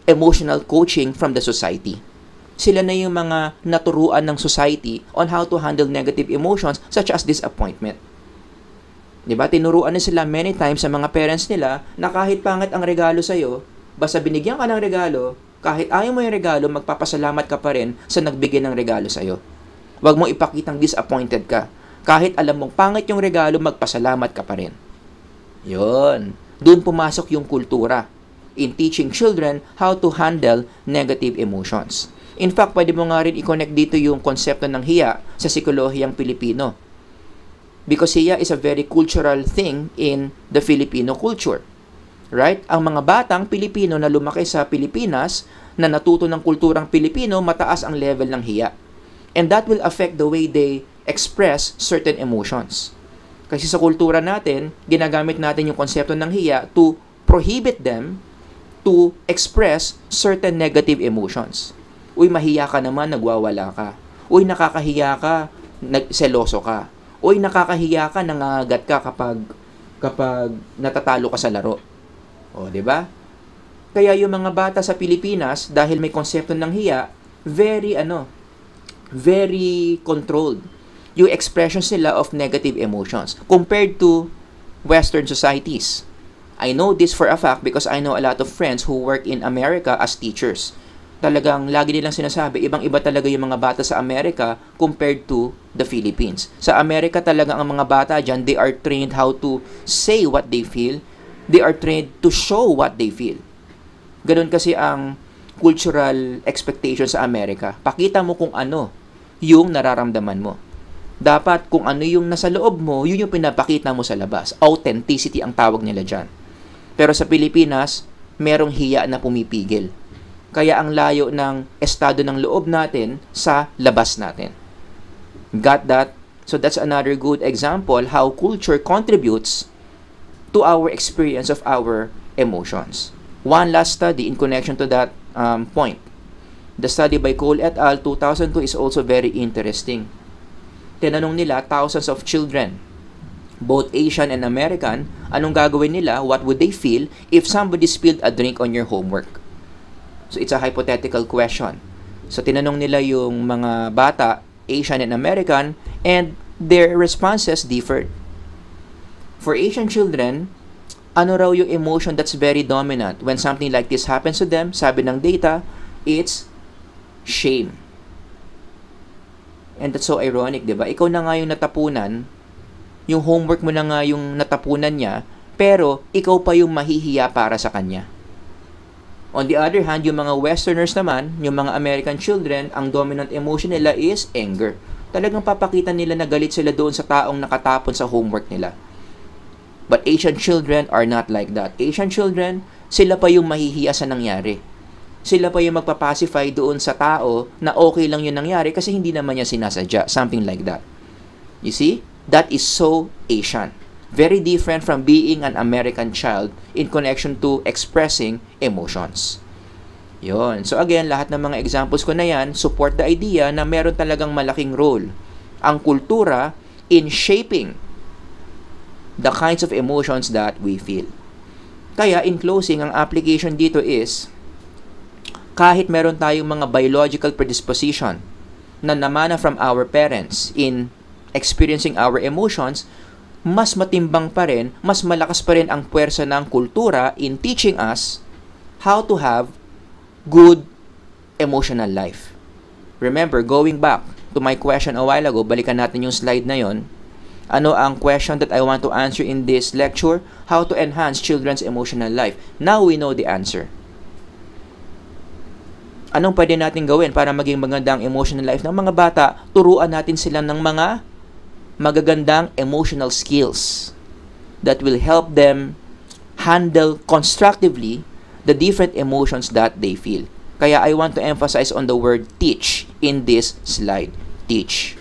emotional coaching from the society. Sila na yung mga naturuan ng society on how to handle negative emotions such as disappointment. Diba? Tinuruan na sila many times sa mga parents nila na kahit pangit ang regalo sa'yo, basta binigyan ka ng regalo, kahit ayaw mo yung regalo, magpapasalamat ka pa rin sa nagbigay ng regalo sa'yo. Huwag mo ipakitang disappointed ka. Kahit alam mong pangit yung regalo, magpasalamat ka pa rin. Yun. Doon pumasok yung kultura in teaching children how to handle negative emotions. In fact, pwede mo nga rin i-connect dito yung konsepto ng hiya sa psikolohiyang Pilipino. Because hiya is a very cultural thing in the Filipino culture. Right? Ang mga batang Pilipino na lumaki sa Pilipinas, na natuto ng kulturang Pilipino, mataas ang level ng hiya. And that will affect the way they express certain emotions. Kasi sa kultura natin, ginagamit natin yung konsepto ng hiya to prohibit them to express certain negative emotions. Uy, mahiya ka naman, nagwawala ka. Uy, nakakahiya ka, seloso ka. Uy, nakakahiya ka, nangagat ka kapag natatalo ka sa laro. O, di ba? Kaya yung mga bata sa Pilipinas, dahil may konsepto ng hiya, very controlled yung expressions nila of negative emotions compared to Western societies. I know this for a fact because I know a lot of friends who work in America as teachers. Talagang lagi nilang sinasabi, ibang-iba talaga yung mga bata sa Amerika compared to the Philippines. Sa Amerika talaga ang mga bata dyan, they are trained how to say what they feel. They are trained to show what they feel. Ganun kasi ang cultural expectation sa Amerika. Pakita mo kung ano yung nararamdaman mo. Dapat kung ano yung nasa loob mo, yun yung pinapakita mo sa labas. Authenticity ang tawag nila dyan. Pero sa Pilipinas, merong hiya na pumipigil. Kaya ang layo ng estado ng loob natin sa labas natin. Got that? So that's another good example how culture contributes to our experience of our emotions. One last study in connection to that point. The study by Cole et al. 2002 is also very interesting. Tinanong nila thousands of children, both Asian and American, anong gagawin nila, what would they feel if somebody spilled a drink on your homework? So it's a hypothetical question. So tinanong nila yung mga bata, Asian and American, and their responses differed. For Asian children, ano raw yung emotion that's very dominant when something like this happens to them? Sabi ng data, it's shame. And that's so ironic, di ba? Ikaw na nga yung natapunan, yung homework mo na nga yung natapunan niya, pero ikaw pa yung mahihiya para sa kanya. On the other hand, yung mga Westerners naman, yung mga American children, ang dominant emotion nila is anger. Talagang papakita nila na galit sila doon sa taong nakatapon sa homework nila. But Asian children are not like that. Asian children, sila pa yung mahihiya sa nangyari. Sila pa yung magpapacify doon sa tao na okay lang yung nangyari kasi hindi naman niya sinasadya. Something like that. You see? That is so Asian. Very different from being an American child in connection to expressing emotions. Yon. So again, lahat ng mga examples ko na yan support the idea na meron talagang malaking role ang kultura in shaping the kinds of emotions that we feel. Kaya in closing, ang application dito is kahit meron tayong mga biological predisposition na namana from our parents in experiencing our emotions, mas matimbang pa rin, mas malakas pa rin ang puwersa ng kultura in teaching us how to have good emotional life. Remember, going back to my question a while ago, balikan natin yung slide na yon. Ano ang question that I want to answer in this lecture? How to enhance children's emotional life. Now we know the answer. Anong pwede natin gawin para maging magandang emotional life ng mga bata? Turuan natin sila ng mga magagandang emotional skills that will help them handle constructively the different emotions that they feel. Kaya I want to emphasize on the word teach in this slide. Teach.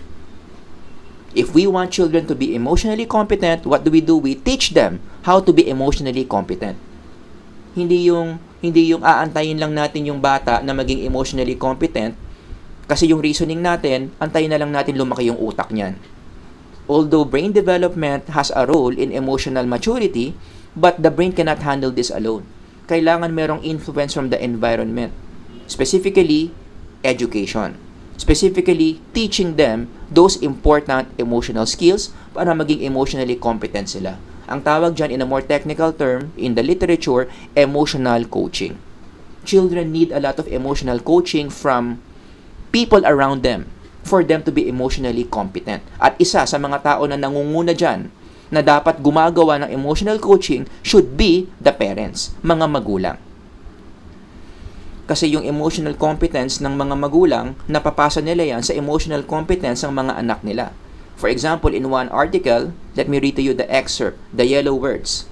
If we want children to be emotionally competent, what do? We teach them how to be emotionally competent. Hindi yung aantayin lang natin yung bata na maging emotionally competent kasi yung reasoning natin, antayin na lang natin lumaki yung utak niyan. Although brain development has a role in emotional maturity, but the brain cannot handle this alone. Kailangan merong influence from the environment. Specifically, education. Specifically, teaching them those important emotional skills para maging emotionally competent sila. Ang tawag dyan in a more technical term, in the literature, emotional coaching. Children need a lot of emotional coaching from people around them for them to be emotionally competent. At isa sa mga tao na nangunguna dyan na dapat gumagawa ng emotional coaching should be the parents, mga magulang. Kasi yung emotional competence ng mga magulang, napapasa nila yan sa emotional competence ng mga anak nila. For example, in one article, let me read to you the excerpt, the yellow words.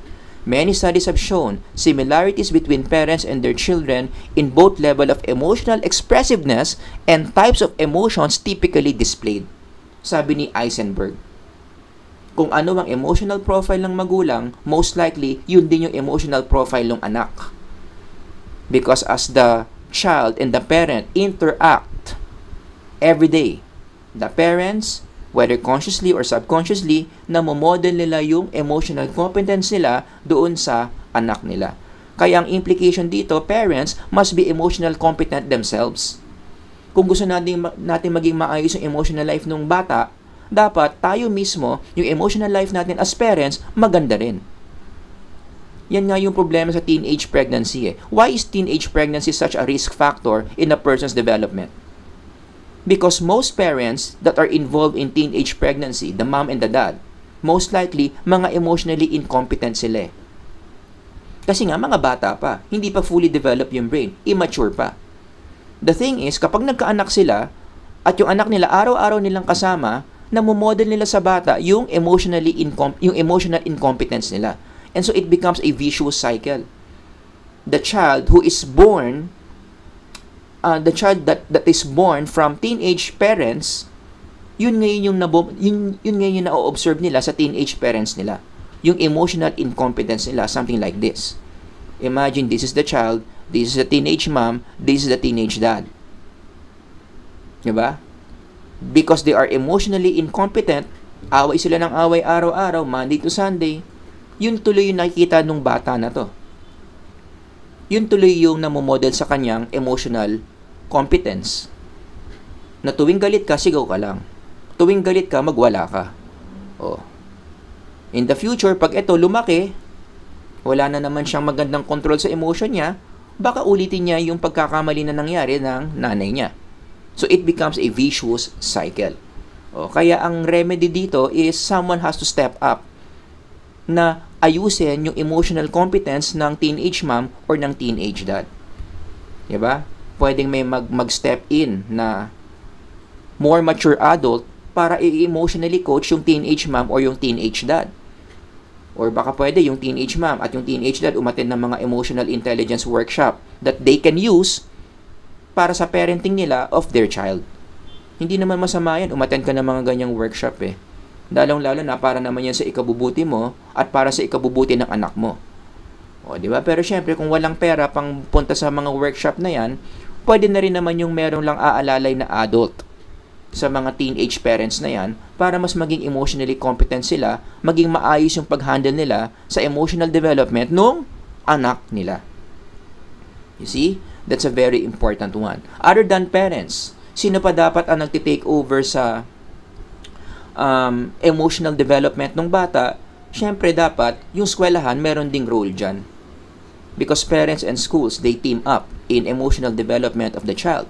Many studies have shown similarities between parents and their children in both level of emotional expressiveness and types of emotions typically displayed. Sabi ni Eisenberg. Kung ano ang emotional profile ng magulang, most likely, yun din yung emotional profile ng anak. Because as the child and the parent interact every day, the parents, whether consciously or subconsciously, na model nila yung emotional competence nila doon sa anak nila. Kaya ang implication dito, parents must be emotional competent themselves. kung gusto natin maging maayos yung emotional life ng bata, dapat tayo mismo, yung emotional life natin as parents, maganda rin. Yan nga yung problema sa teenage pregnancy. Why is teenage pregnancy such a risk factor in a person's development? Because most parents that are involved in teenage pregnancy, the mom and the dad, most likely, mga emotionally incompetent sila. Kasi nga, mga bata pa, hindi pa fully developed yung brain, immature pa. The thing is, kapag nagkaanak sila, at yung anak nila araw-araw nilang kasama, namomodel nila sa bata yung emotional incompetence nila. And so it becomes a vicious cycle. The child who is born, the child that is born from teenage parents, yun ngayon yung na-observe nila sa teenage parents nila. Yung emotional incompetence nila, something like this. Imagine this is the child, this is the teenage mom, this is the teenage dad. Diba? Because they are emotionally incompetent, away sila ng away araw-araw, Monday to Sunday, yun tuloy yung nakikita nung bata na to. Yun tuloy yung namomodel sa kanyang emotional competence. Na tuwing galit ka, sigaw ka lang. Tuwing galit ka, magwala ka. Oh. In the future, pag ito lumaki, wala na naman siyang magandang control sa emotion niya, baka ulitin niya yung pagkakamali na nangyari ng nanay niya. So, it becomes a vicious cycle. O, kaya ang remedy dito is someone has to step up na ayusin yung emotional competence ng teenage mom or ng teenage dad. Diba? Pwedeng may mag-step in na more mature adult para i-emotionally coach yung teenage mom or yung teenage dad. Or baka pwede yung teenage mom at yung teenage dad umattend ng mga emotional intelligence workshop that they can use para sa parenting nila of their child. Hindi naman masama yan, umattend ka ng mga ganyang workshop eh. Lalong-lalo na para naman yan sa ikabubuti mo at para sa ikabubuti ng anak mo. O, di ba? Pero syempre, kung walang pera pang punta sa mga workshop na yan, pwede na rin naman yung merong lang aalalay na adult sa mga teenage parents na yan para mas maging emotionally competent sila, maging maayos yung pag-handle nila sa emotional development nung anak nila. You see? That's a very important one. Other than parents, sino pa dapat ang nagtitake over sa emotional development ng bata? Syempre dapat yung eskwelahan meron ding role dyan. Because parents and schools, they team up in emotional development of the child.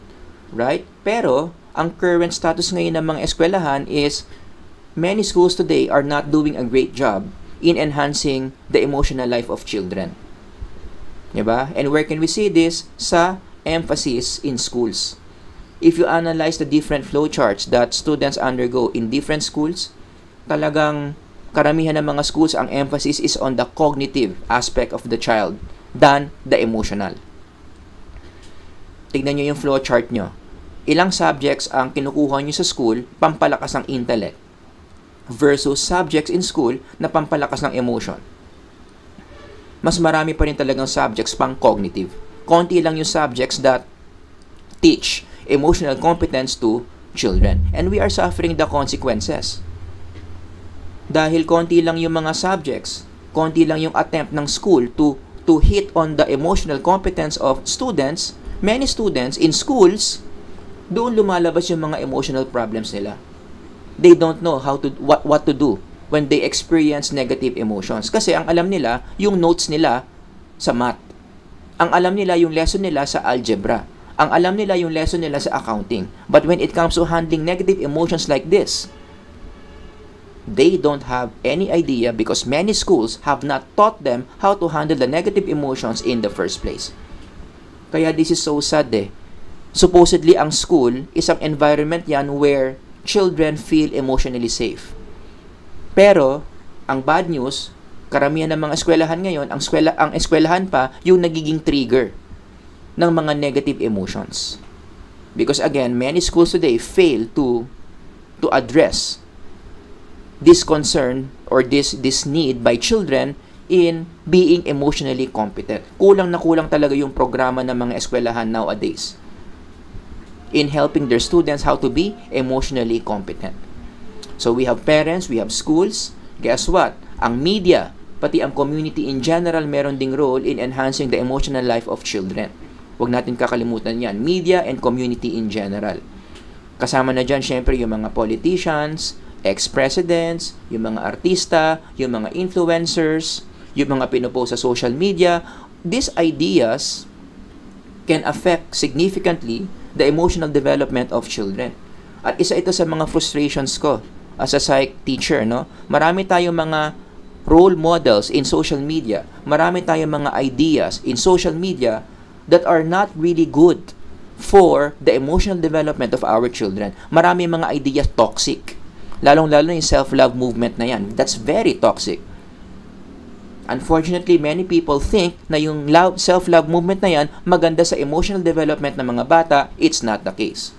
Right? Pero, ang current status ngayon ng mga eskwelahan is many schools today are not doing a great job in enhancing the emotional life of children. Diba? And where can we see this? Sa emphasis in schools. If you analyze the different flowcharts that students undergo in different schools, talagang karamihan ng mga schools, ang emphasis is on the cognitive aspect of the child than the emotional. Tignan nyo yung flowchart nyo. Ilang subjects ang kinukuha nyo sa school, pampalakas ng intellect, versus subjects in school na pampalakas ng emotion. Mas marami pa rin talagang subjects pang cognitive. Konti lang yung subjects that teach emotional competence to children. And we are suffering the consequences. Dahil konti lang yung mga subjects, konti lang yung attempt ng school to hit on the emotional competence of students, many students in schools, doon lumalabas yung mga emotional problems nila. They don't know what to do when they experience negative emotions. Kasi ang alam nila, yung notes nila sa math. Ang alam nila yung lesson nila sa algebra. Ang alam nila yung lesson nila sa accounting. But when it comes to handling negative emotions like this, they don't have any idea because many schools have not taught them how to handle the negative emotions in the first place. Kaya this is so sad eh. Supposedly, ang school is ang environment yan where children feel emotionally safe. Pero, ang bad news, karamihan ng mga eskwelahan ngayon, ang eskwelahan pa, yung nagiging trigger ng mga negative emotions. Because again, many schools today fail to address this concern or this need by children in being emotionally competent. Kulang na kulang talaga yung programa ng mga eskwelahan nowadays in helping their students how to be emotionally competent. So we have parents, we have schools. Guess what? Ang media, pati ang community in general, meron ding role in enhancing the emotional life of children. Huwag natin kakalimutan yan. Media and community in general. Kasama na dyan, syempre, yung mga politicians, ex-presidents, yung mga artista, yung mga influencers, yung mga pinupost sa social media. These ideas can affect significantly the emotional development of children. At isa ito sa mga frustrations ko as a psych teacher, no? Marami tayong mga role models in social media. Marami tayong mga ideas in social media that are not really good for the emotional development of our children. Marami mga ideas toxic. Lalong-lalo yung self-love movement na yan. That's very toxic. Unfortunately, many people think na yung self-love movement na yan maganda sa emotional development ng mga bata. It's not the case.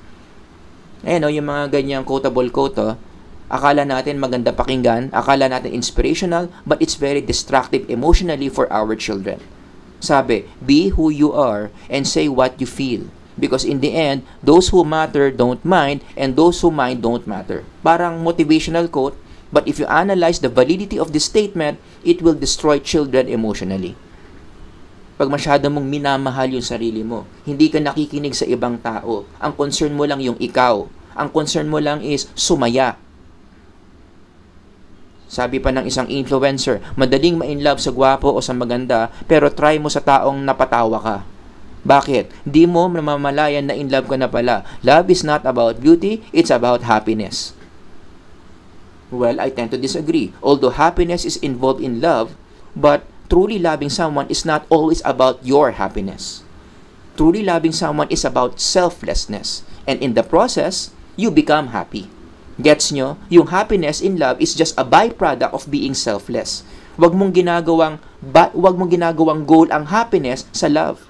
Ayan, yung mga ganyang quotable quote, akala natin maganda pakinggan, akala natin inspirational, but it's very destructive emotionally for our children. Sabi, be who you are and say what you feel. Because in the end, those who matter don't mind and those who mind don't matter. Parang motivational quote, but if you analyze the validity of this statement, it will destroy children emotionally. Pag masyado mong minamahal yung sarili mo, hindi ka nakikinig sa ibang tao. Ang concern mo lang yung ikaw. Ang concern mo lang is sumaya. Sabi pa ng isang influencer, madaling ma-inlove sa gwapo o sa maganda, pero try mo sa taong napatawa ka. Bakit? Di mo namamalayan na in love ka na pala. Love is not about beauty, it's about happiness. Well, I tend to disagree. Although happiness is involved in love, but truly loving someone is not always about your happiness. Truly loving someone is about selflessness. And in the process, you become happy. Gets nyo? Yung happiness in love is just a byproduct of being selfless. Wag mong ginagawang goal ang happiness sa love.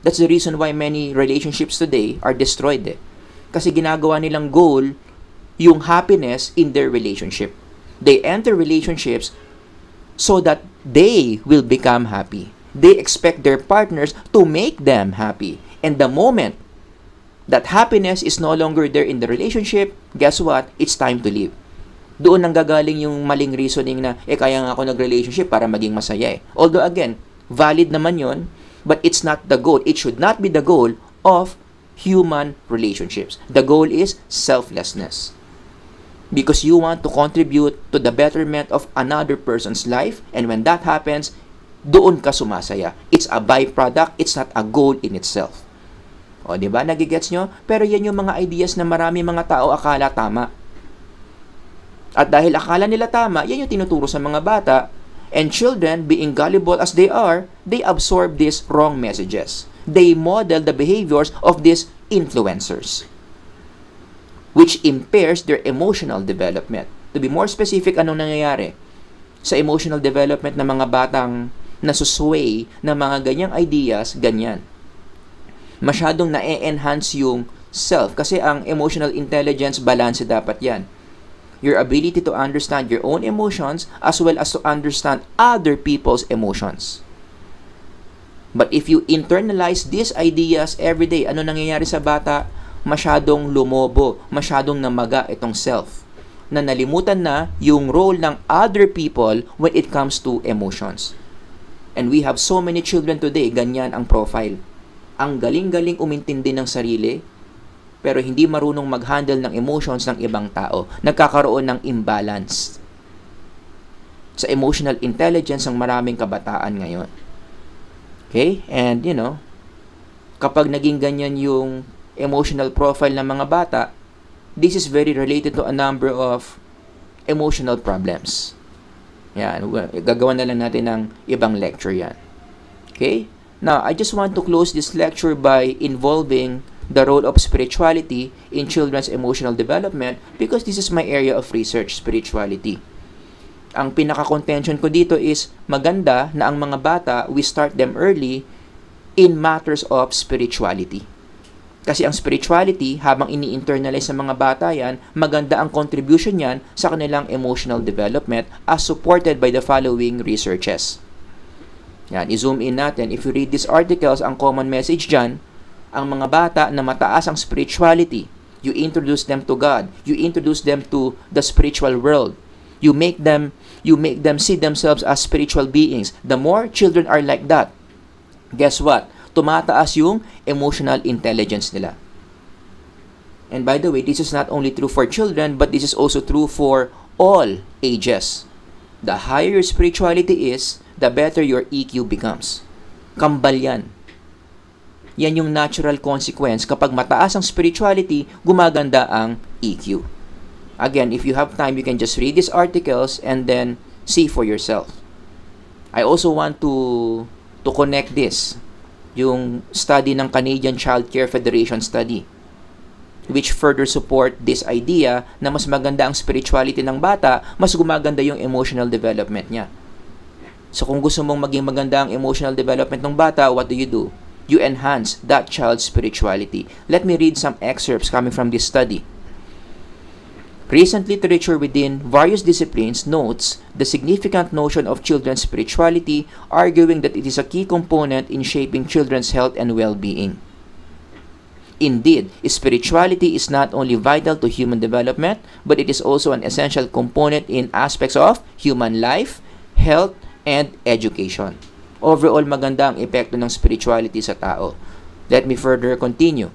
That's the reason why many relationships today are destroyed. Kasi ginagawa nilang goal yung happiness in their relationship. They enter relationships so that they will become happy. They expect their partners to make them happy. And the moment that happiness is no longer there in the relationship, guess what? It's time to leave. Doon nanggagaling yung maling reasoning na, kaya nga ako nag-relationship para maging masaya. Although again, valid naman yon, but it's not the goal. It should not be the goal of human relationships. The goal is selflessness. Because you want to contribute to the betterment of another person's life, and when that happens, doon ka sumasaya. It's a byproduct, it's not a goal in itself. O, di ba? Nagigets nyo? Pero yan yung mga ideas na marami mga tao akala tama. At dahil akala nila tama, yan yung tinuturo sa mga bata. And children, being gullible as they are, they absorb these wrong messages. They model the behaviors of these influencers, which impairs their emotional development. To be more specific, anong nangyayari? Sa emotional development ng mga batang nasusway ng mga ganyang ideas, ganyan. Masyadong na-enhance yung self. Kasi ang emotional intelligence, balance dapat yan. Your ability to understand your own emotions as well as to understand other people's emotions. But if you internalize these ideas every day, ano nangyayari sa bata? Masyadong lumobo, masyadong namaga itong self. Na nalimutan na yung role ng other people when it comes to emotions. And we have so many children today, ganyan ang profile. Ang galing-galing umintindi ng sarili, pero hindi marunong mag-handle ng emotions ng ibang tao. Nagkakaroon ng imbalance sa emotional intelligence ng maraming kabataan ngayon. Okay? And, kapag naging ganyan yung emotional profile ng mga bata, this is very related to a number of emotional problems. Yan. Gagawa na lang natin ng ibang lecture yan. Okay? Now, I just want to close this lecture by involving the role of spirituality in children's emotional development because this is my area of research, spirituality. Ang pinaka-contention ko dito is maganda na ang mga bata, we start them early in matters of spirituality. Kasi ang spirituality, habang ini-internalize sa mga bata yan, maganda ang contribution yan sa kanilang emotional development as supported by the following researches. Yan, i-zoom in natin. If you read these articles, ang common message dyan, ang mga bata na mataas ang spirituality, you introduce them to God, you introduce them to the spiritual world, you make them see themselves as spiritual beings. The more children are like that, guess what? Tumataas yung emotional intelligence nila. And by the way, this is not only true for children, but this is also true for all ages. The higher your spirituality is, the better your EQ becomes. Kambal yan. Yan yung natural consequence. Kapag mataas ang spirituality, gumaganda ang EQ. Again, if you have time, you can just read these articles and then see for yourself. I also want to connect this, yung study ng Canadian Child Care Federation study, which further support this idea na mas maganda ang spirituality ng bata, mas gumaganda yung emotional development niya. So kung gusto mong maging maganda ang emotional development ng bata, what do? You enhance that child's spirituality. Let me read some excerpts coming from this study. Recent literature within various disciplines notes the significant notion of children's spirituality, arguing that it is a key component in shaping children's health and well-being. Indeed, spirituality is not only vital to human development, but it is also an essential component in aspects of human life, health, and education. Overall, maganda ang epekto ng spirituality sa tao. Let me further continue.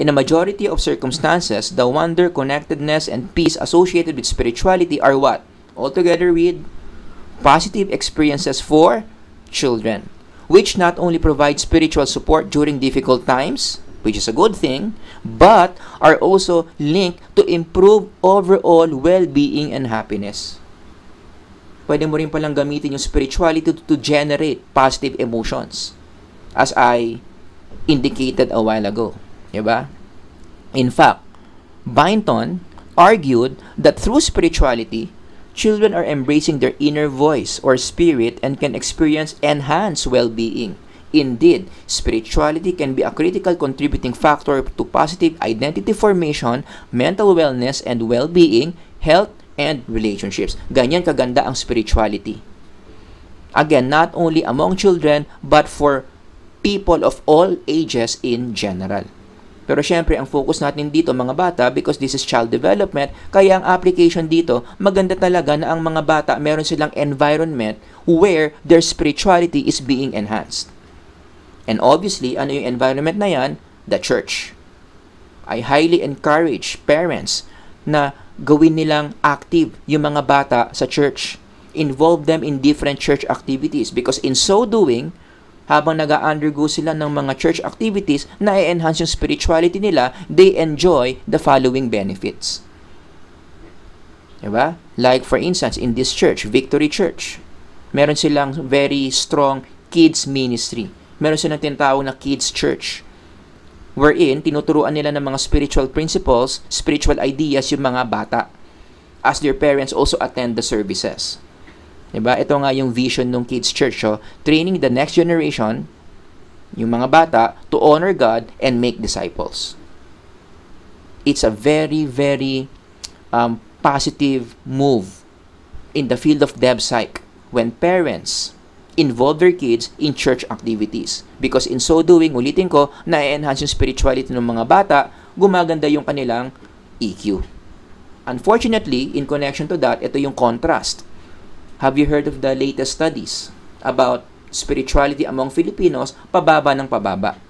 In a majority of circumstances, the wonder, connectedness, and peace associated with spirituality are what? Altogether with positive experiences for children, which not only provide spiritual support during difficult times, which is a good thing, but are also linked to improve overall well-being and happiness. Pwede mo rin palang gamitin yung spirituality to generate positive emotions, as I indicated a while ago. Diba? In fact, Byington argued that through spirituality, children are embracing their inner voice or spirit and can experience enhanced well-being. Indeed, spirituality can be a critical contributing factor to positive identity formation, mental wellness and well-being, health, and relationships. Ganyan kaganda ang spirituality. Again, not only among children, but for people of all ages in general. Pero syempre, ang focus natin dito, mga bata, because this is child development, kaya ang application dito, maganda talaga na ang mga bata, meron silang environment where their spirituality is being enhanced. And obviously, ano yung environment na yan? The church. I highly encourage parents na gawin nilang active yung mga bata sa church. Involve them in different church activities because in so doing, habang nag-undergo sila ng mga church activities na i-enhance yung spirituality nila, they enjoy the following benefits. Diba? Like for instance, in this church, Victory Church, meron silang very strong kids ministry. Meron silang tinatawag na kids church, wherein tinuturuan nila ng mga spiritual principles, spiritual ideas yung mga bata as their parents also attend the services. Diba? Ito nga yung vision ng kids church, training the next generation, yung mga bata, to honor God and make disciples. It's a very, very positive move in the field of DevPsych when parents involve their kids in church activities. Because in so doing, ulitin ko, na-enhance yung spirituality ng mga bata, gumaganda yung kanilang EQ. Unfortunately, in connection to that, ito yung contrast. Have you heard of the latest studies about spirituality among Filipinos? Pababa ng pababa.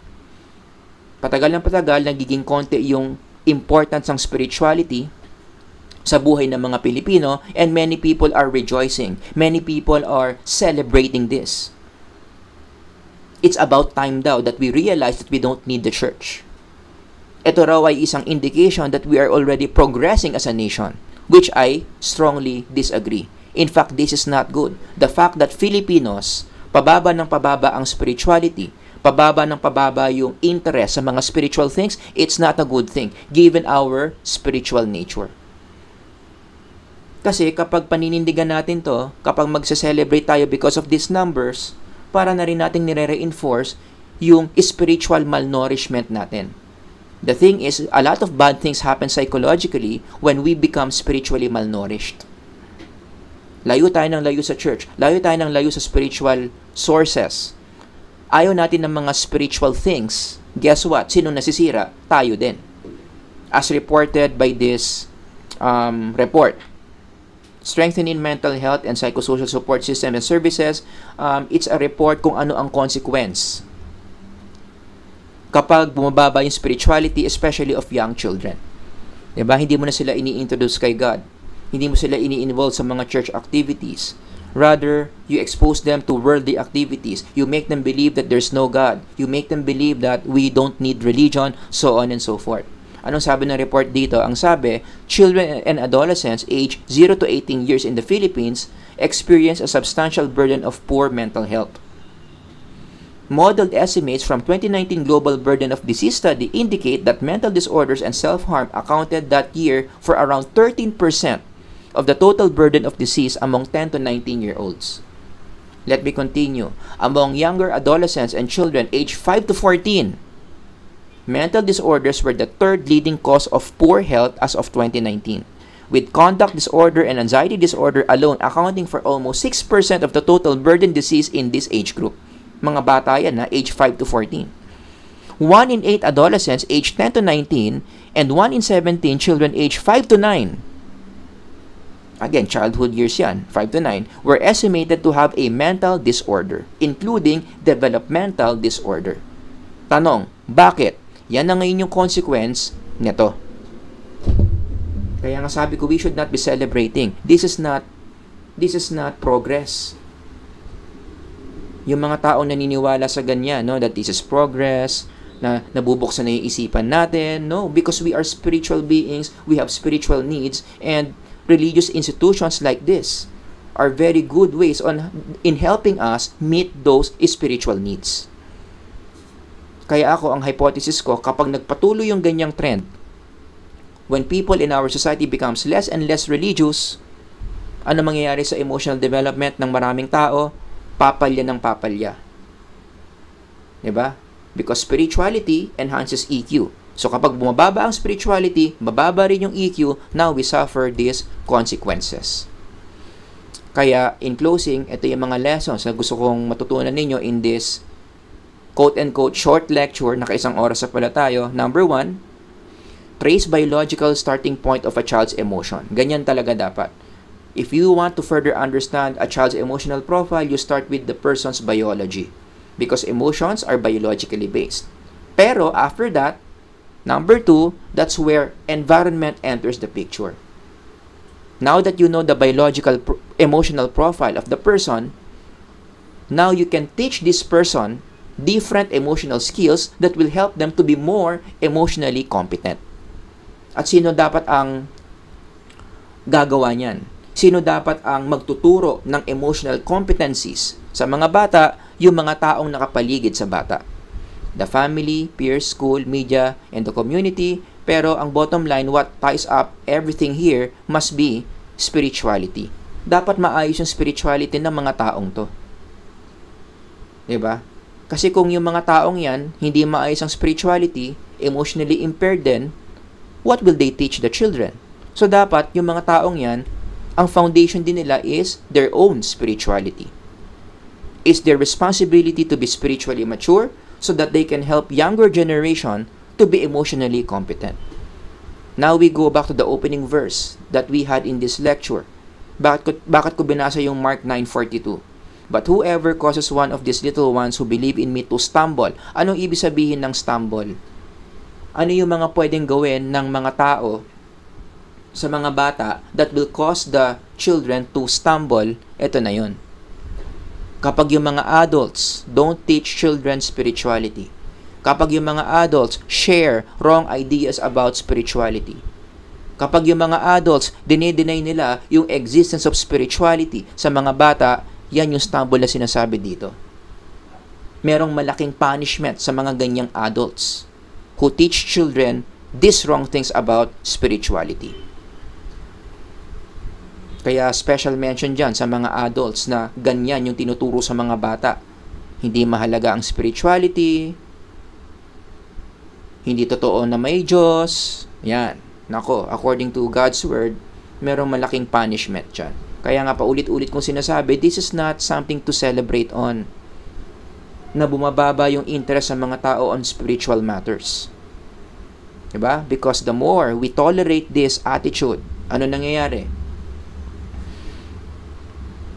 Patagal ng patagal, nagiging konti yung importance ng spirituality sa buhay ng mga Pilipino, and many people are rejoicing. Many people are celebrating this. It's about time daw that we realize that we don't need the church. Ito raw ay isang indication that we are already progressing as a nation, which I strongly disagree. In fact, this is not good. The fact that Filipinos, pababa ng pababa ang spirituality, pababa ng pababa yung interest sa mga spiritual things, it's not a good thing given our spiritual nature. Kasi kapag paninindigan natin to, kapag magse-celebrate tayo because of these numbers, para na rin natin nire-reinforce yung spiritual malnourishment natin. The thing is, a lot of bad things happen psychologically when we become spiritually malnourished. Layo tayo ng layo sa church. Layo tayo ng layo sa spiritual sources. Ayaw natin ng mga spiritual things. Guess what? Sino nasisira? Tayo din. As reported by this report. Strengthening mental health and psychosocial support system and services, it's a report kung ano ang consequence kapag bumababa yung spirituality, especially of young children. Diba? Hindi mo na sila ini-introduce kay God. Hindi mo sila ini-involve sa mga church activities. Rather, you expose them to worldly activities. You make them believe that there's no God. You make them believe that we don't need religion, so on and so forth. Anong sabi ng report dito? Ang sabi, children and adolescents aged 0 to 18 years in the Philippines experience a substantial burden of poor mental health. Modeled estimates from 2019 Global Burden of Disease Study indicate that mental disorders and self-harm accounted that year for around 13% of the total burden of disease among 10 to 19-year-olds. Let me continue. Among younger adolescents and children aged 5 to 14, mental disorders were the third leading cause of poor health as of 2019, with conduct disorder and anxiety disorder alone accounting for almost 6% of the total burden disease in this age group. Mga bata yan na age 5 to 14. 1 in 8 adolescents aged 10 to 19 and 1 in 17 children aged 5 to 9, again, childhood years yan, 5 to 9, were estimated to have a mental disorder, including developmental disorder. Tanong, bakit? Yan na ngayon yung consequence nito. Kaya nga sabi ko, we should not be celebrating. This is not progress. Yung mga taong naniniwala sa ganyan, no, that this is progress, na nabubuksan na yung isipan natin, no, because we are spiritual beings, we have spiritual needs, and religious institutions like this are very good ways in helping us meet those spiritual needs. Kaya ako, ang hypothesis ko, kapag nagpatuloy yung ganyang trend, when people in our society becomes less and less religious, ano mangyayari sa emotional development ng maraming tao? Papalya ng papalya. Diba? Because spirituality enhances EQ. So kapag bumababa ang spirituality, bababa rin yung EQ, now we suffer these consequences. Kaya, in closing, ito yung mga lessons na gusto kong matutunan ninyo in this quote-unquote short lecture, naka-1 oras sa pala tayo. Number 1, trace biological starting point of a child's emotion. Ganyan talaga dapat. If you want to further understand a child's emotional profile, you start with the person's biology. Because emotions are biologically based. Pero after that, number 2, that's where environment enters the picture. Now that you know the biological emotional profile of the person, now you can teach this person different emotional skills that will help them to be more emotionally competent. At sino dapat ang gagawa niyan? Sino dapat ang magtuturo ng emotional competencies sa mga bata? Yung mga taong nakapaligid sa bata. The family, peers, school, media, and the community. Pero ang bottom line, what ties up everything here must be spirituality. Dapat maayos yung spirituality ng mga taong to. Diba? Kasi kung yung mga taong yan, hindi maayos ang spirituality, emotionally impaired din, what will they teach the children? So dapat yung mga taong yan, ang foundation din nila is their own spirituality. It's their responsibility to be spiritually mature so that they can help younger generation to be emotionally competent. Now we go back to the opening verse that we had in this lecture. Bakit ko binasa yung Mark 9:42? But whoever causes one of these little ones who believe in me to stumble. Anong ibig sabihin ng stumble? Ano yung mga pwedeng gawin ng mga tao sa mga bata that will cause the children to stumble? Ito na yun. Kapag yung mga adults don't teach children spirituality, kapag yung mga adults share wrong ideas about spirituality, kapag yung mga adults dinideny nila yung existence of spirituality sa mga bata, yan yung stumble na sinasabi dito. Merong malaking punishment sa mga ganyang adults who teach children these wrong things about spirituality. Kaya special mention dyan sa mga adults na ganyan yung tinuturo sa mga bata. Hindi mahalaga ang spirituality, hindi totoo na may Diyos. Yan. Nako, according to God's Word, merong malaking punishment dyan. Kaya nga paulit-ulit kong sinasabi, this is not something to celebrate on. Na bumababa yung interest sa mga tao on spiritual matters. Diba? Because the more we tolerate this attitude, ano nangyayari?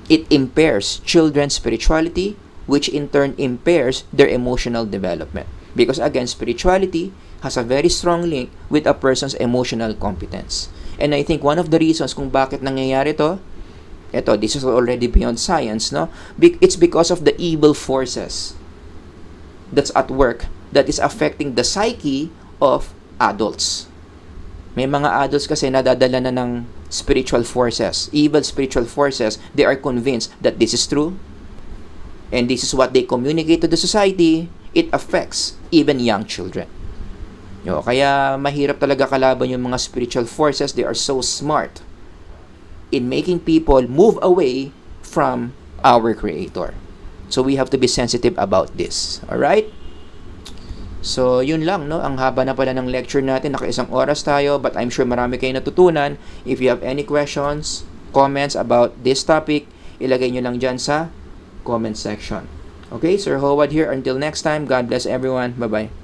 It impairs children's spirituality, which in turn impairs their emotional development. Because again, spirituality has a very strong link with a person's emotional competence. And I think one of the reasons kung bakit nangyayari this is already beyond science, no? It's because of the evil forces that's at work that is affecting the psyche of adults. May mga adults kasi nadadala na ng spiritual forces, evil spiritual forces. They are convinced that this is true, and this is what they communicate to the society. It affects even young children. Kaya mahirap talaga kalaban yung mga spiritual forces. They are so smart in making people move away from our Creator. So we have to be sensitive about this. Alright? So, yun lang, no? Ang haba na pala ng lecture natin. Naka-isang oras tayo, but I'm sure marami kayo natutunan. If you have any questions, comments about this topic, ilagay nyo lang dyan sa comment section. Okay, Sir Howard here. Until next time, God bless everyone. Bye-bye.